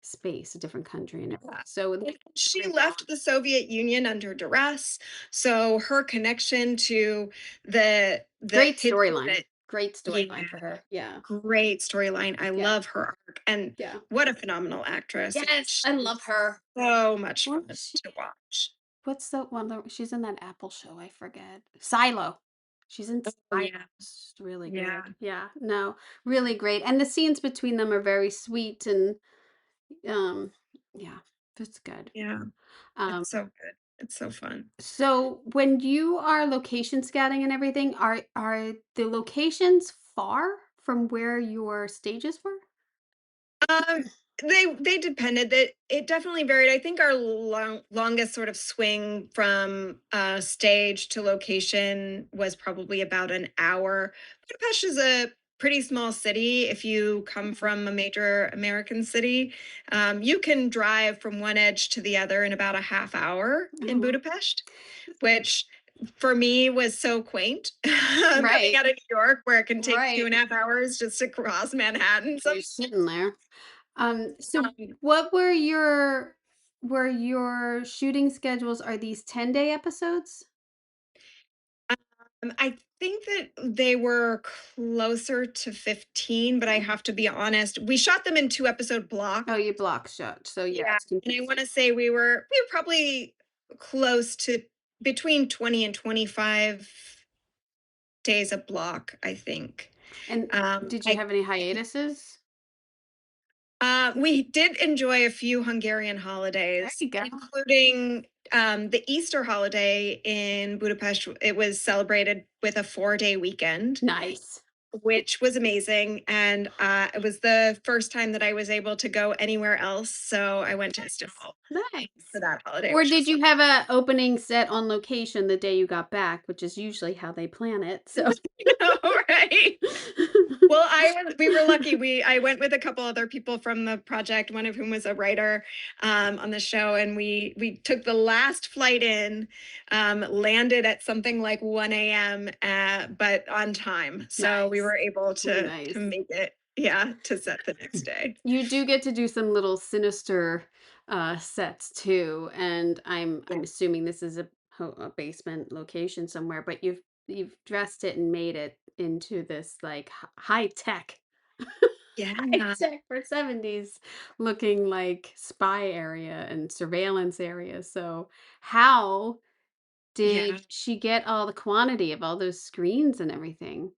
A: space, a different country and everything.
B: Yeah.
A: So, it's
B: And
A: a
B: she
A: great
B: left the
A: balance.
B: Soviet Union under duress, so her connection to the
A: Great
B: history
A: storyline.
B: that
A: Great
B: yeah,
A: storyline for her. Yeah.
B: great storyline. I
A: Yeah.
B: love her arc, and
A: Yeah.
B: what a phenomenal actress.
A: Yes, I love
B: She's
A: her.
B: so much
A: What
B: fun
A: was she
B: to watch.
A: what's the one that she's in that Apple show, I forget. Silo. She's in
B: Oh,
A: Silo.
B: yeah.
A: It's really
B: Yeah.
A: good. Yeah, no, really great, and the scenes between them are very sweet and, um, yeah, it's good.
B: Yeah.
A: Um,
B: It's so good. It's so fun.
A: so when you are location scouting and everything, are the locations far from where your stages were?
B: Um, they depended. That it definitely varied. I think our longest sort of swing from stage to location was probably about an hour. Budapest is a pretty small city. If you come
A: Mhm.
B: from a major American city, you can drive from one edge to the other in about a half hour in
A: Oh,
B: Budapest, which for me was so quaint. Coming
A: right,
B: out of New York, where it can take two
A: right.
B: and a half hours just to cross Manhattan.
A: You're sitting there. So
B: Um,
A: what were your shooting schedules? Are these 10-day episodes?
B: I think that they were closer to 15, but I
A: Mm.
B: have to be honest. We shot them in 2 episode
A: Oh,
B: blocks.
A: you block shot. So yeah,
B: Yeah.
A: it's
B: And I want
A: confusing.
B: to say we were probably close to between 20 and 25 days a block, I think.
A: And did you
B: I
A: have any hiatuses?
B: We did enjoy a few Hungarian
A: There
B: holidays,
A: you go.
B: including the Easter holiday in Budapest. It was celebrated with a 4-day weekend,
A: Nice.
B: which was amazing. And it was the first time that I was able to go anywhere else. So I went to Istanbul
A: Nice.
B: for that holiday,
A: Or
B: which
A: did
B: was
A: you have a opening set on location the day you got back, which is usually how they plan it. So
B: all right. Well, we were lucky. I went with a couple other people from the project, one of whom was a writer on the show, and we took the last flight in, landed at something like 1 a.m. But on time, so we
A: nice.
B: were able to
A: Nice.
B: make it, yeah, to set the next day.
A: You do get to do some little sinister, sets too, and I'm
B: Yeah,
A: assuming this is a basement location somewhere, but you've dressed it and made it into this, like, high tech high
B: yeah,
A: tech for 70s looking, like, spy area and surveillance area, so how
B: yeah.
A: did she get all the quantity of all those screens and everything?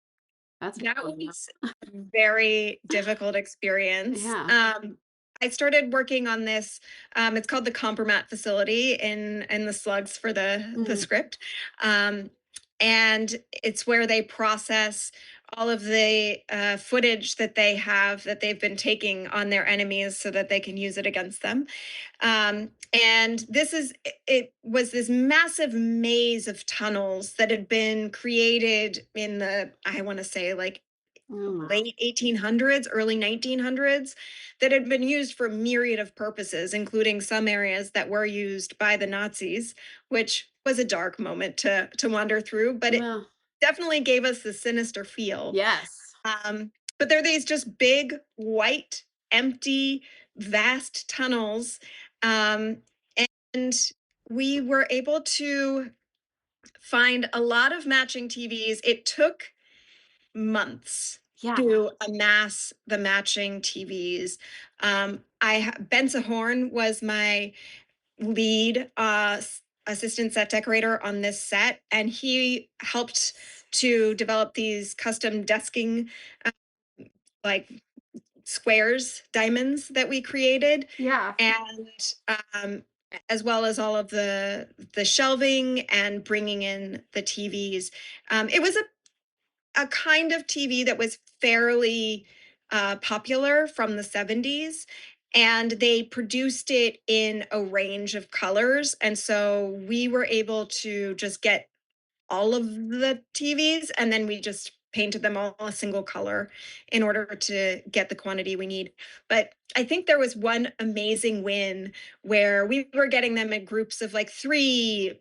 A: That's what
B: That
A: I wanna
B: was a very difficult experience.
A: Yeah.
B: I started working on this. It's called the Kombromat facility in the slugs for the
A: Mm,
B: script, um, and it's where they process all of the footage that they have that they've been taking on their enemies so that they can use it against them. And it was this massive maze of tunnels that had been created in the, I want to say, like
A: oh, wow.
B: late 1800s, early 1900s, that had been used for a myriad of purposes, including some areas that were used by the Nazis, which was a dark moment to wander through, but it
A: Well,
B: definitely gave us the sinister feel.
A: yes.
B: But they're these just big, white, empty, vast tunnels. Um, and we were able to find a lot of matching TVs. It took months
A: Yeah.
B: to amass the matching TVs. Benza Horn was my lead assistant set decorator on this set, and he helped to develop these custom desking, uh, like squares, diamonds that we created.
A: Yeah.
B: And as well as all of the shelving and bringing in the TVs. It was a kind of TV that was fairly popular from the 70s, and they produced it in a range of colors. And so we were able to just get all of the TVs, and then we just painted them all a single color in order to get the quantity we need. But I think there was one amazing win where we were getting them in groups of like 3,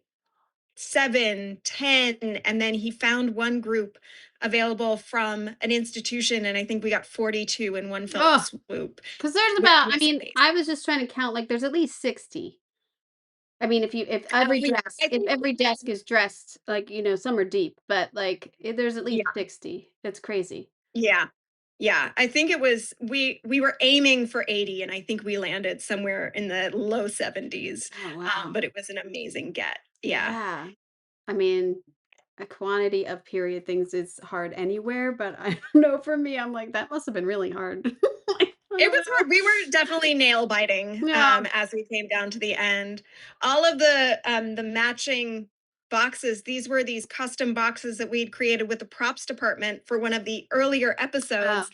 B: 7, 10, and then he found one group available from an institution, and I think we got 42 in one fell swoop.
A: Because there's about, I mean, I was just trying to count, like there's at least 60. I mean, if every desk is dressed, like, some are deep, but like there's at least
B: Yeah,
A: 60. It's crazy.
B: yeah, yeah. I think it was we were aiming for 80, and I think we landed somewhere in the low 70s.
A: Oh, wow.
B: But it was an amazing get. Yeah.
A: Yeah. I mean, a quantity of period things is hard anywhere, but I don't know, for me, I'm like, that must have been really hard. Like, I
B: It
A: don't
B: was hard.
A: know.
B: We were definitely nail biting
A: Yeah.
B: as we came down to the end. All of the matching boxes, these were these custom boxes that we'd created with the props department for one of the earlier
A: Wow.
B: episodes,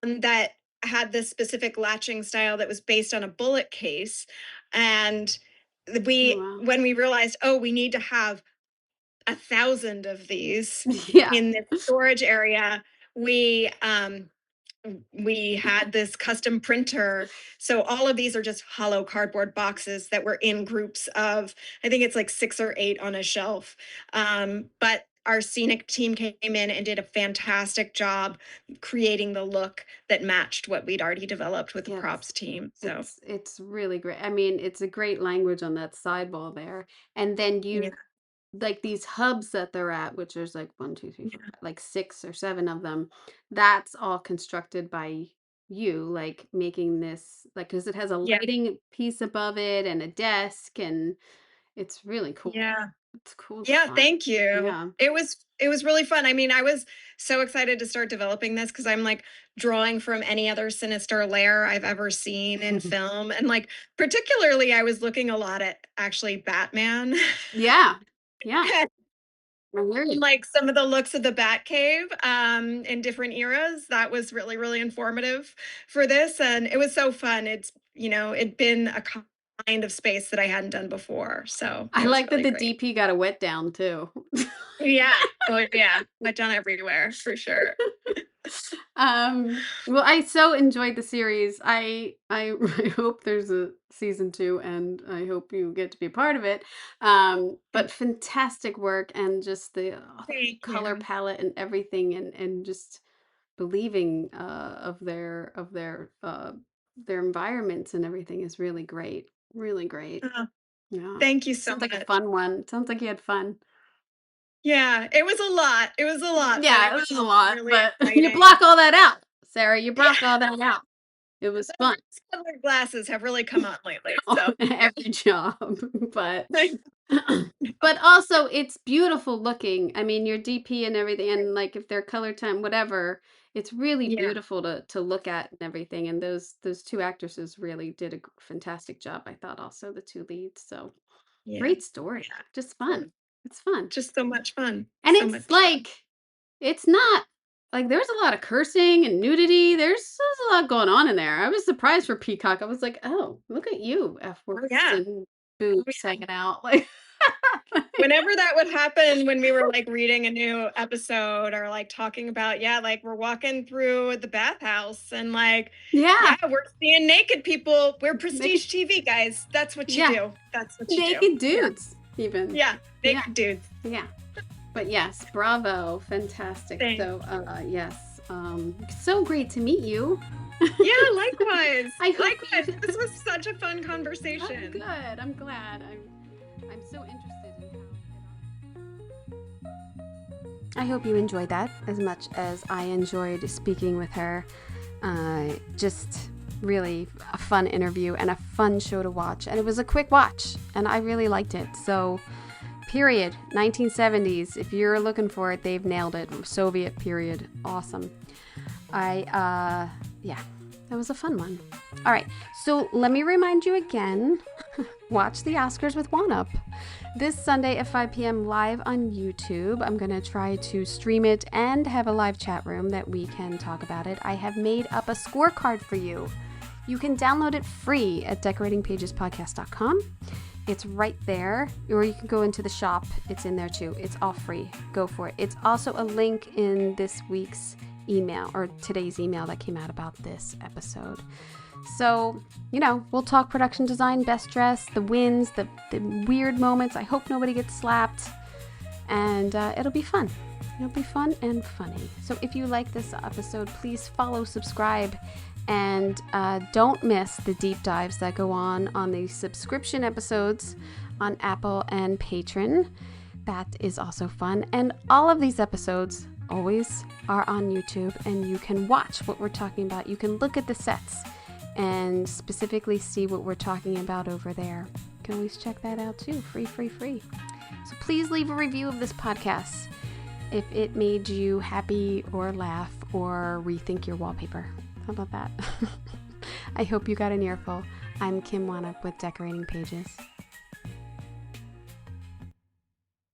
B: that had this specific latching style that was based on a bullet case. And
A: Oh,
B: we
A: wow.
B: when we realized, oh, we need to have 1,000 of these
A: Yeah.
B: in this storage area, we had this custom printer. So all of these are just hollow cardboard boxes that were in groups of, I think it's like 6 or 8 on a shelf. But our scenic team came in and did a fantastic job creating the look that matched what we'd already developed with the
A: Yeah,
B: props team. So
A: it's really great. I mean, it's a great language on that sidewall there. And then
B: yeah,
A: like these hubs that they're at, which there's like one, two, three, four,
B: yeah,
A: like 6 or 7 of them. That's all constructed by you, like making this, like, because it has a
B: yeah,
A: lighting piece above it and a desk, and it's really cool.
B: yeah.
A: It's cool
B: Yeah,
A: design.
B: thank you.
A: Yeah.
B: It was really fun. I mean, I was so excited to start developing this because I'm like drawing from any other sinister lair I've ever seen in film. And like particularly I was looking a lot at actually Batman.
A: Yeah. Yeah. I hear
B: And
A: you.
B: like some of the looks of the Batcave in different eras. That was really, really informative for this. And it was so fun. It'd been a kind of space that I hadn't done before. So
A: I
B: it was
A: like that
B: really
A: the
B: great.
A: DP got a wet down too.
B: Yeah. Oh yeah. Went down everywhere for sure.
A: Well, I so enjoyed the series. I I hope there's a season 2, and I hope you get to be a part of it. But fantastic work, and just the
B: Thank
A: color
B: you.
A: palette and everything, and just believing of their environments and everything is really great. Really great.
B: Oh,
A: Yeah.
B: thank you so
A: Sounds like a
B: much.
A: fun one. Sounds like you had fun.
B: Yeah, it was a lot. It was a lot, but it
A: Yeah,
B: was
A: this is a
B: also
A: lot,
B: really
A: but you
B: exciting.
A: block all that out, Sarah. You
B: Yeah,
A: block all that out. It was
B: the
A: fun.
B: rose-colored glasses have really come on lately.
A: On
B: So
A: every job, but
B: yeah.
A: but also it's beautiful looking. I mean, your DP and everything, and like if they're color time, whatever, it's really
B: Yeah,
A: beautiful to look at and everything. And those 2 actresses really did a fantastic job. I thought also the 2 leads. So
B: yeah,
A: great story,
B: yeah.
A: just fun. It's fun,
B: Just so much fun.
A: and
B: So
A: it's
B: much fun.
A: like it's not like there's a lot of cursing and nudity. There's a lot going on in there. I was surprised for Peacock. I was like, "Oh, look at you, F
B: Oh
A: words
B: yeah.
A: and
B: Oh
A: boobs
B: yeah.
A: hanging out." Like,
B: Whenever that would happen when we were like reading a new episode or like talking about, yeah, like we're walking through the bathhouse and like,
A: yeah,
B: yeah, we're seeing naked people. We're
A: naked,
B: prestige TV guys. That's what you
A: yeah,
B: do. That's what you do.
A: naked
B: Yeah.
A: dudes even.
B: Yeah.
A: Yeah,
B: Naked dudes.
A: yeah. But yes, bravo, fantastic.
B: Thanks.
A: So, yes, so great to meet you.
B: Yeah, likewise.
A: I hope
B: Likewise.
A: you.
B: This was such a fun
A: I'm
B: conversation.
A: good. I'm glad. I'm so interested in how. I hope you enjoyed that as much as I enjoyed speaking with her. Just really a fun interview and a fun show to watch. And it was a quick watch, and I really liked it. So, period, 1970s. If you're looking for it, they've nailed it. Soviet period. Awesome. Yeah, that was a fun one. All right, so let me remind you again watch the Oscars with Wannop this Sunday at 5 p.m. live on YouTube. I'm going to try to stream it and have a live chat room that we can talk about it. I have made up a scorecard for you. You can download it free at decoratingpagespodcast.com. It's right there, or you can go into the shop. It's in there too. It's all free. Go for it. It's also a link in this week's email, or today's email that came out about this episode. So, we'll talk production design, best dress, the wins, the weird moments. I hope nobody gets slapped. And it'll be fun. It'll be fun and funny. So if you like this episode, please follow, subscribe, and don't miss the deep dives that go on the subscription episodes on Apple and Patreon. That is also fun. And all of these episodes always are on YouTube, and you can watch what we're talking about. You can look at the sets and specifically see what we're talking about over there. You can always check that out too. Free. So please leave a review of this podcast if it made you happy or laugh or rethink your wallpaper. How about that? I hope you got an earful. I'm Kim Wannop with Decorating Pages.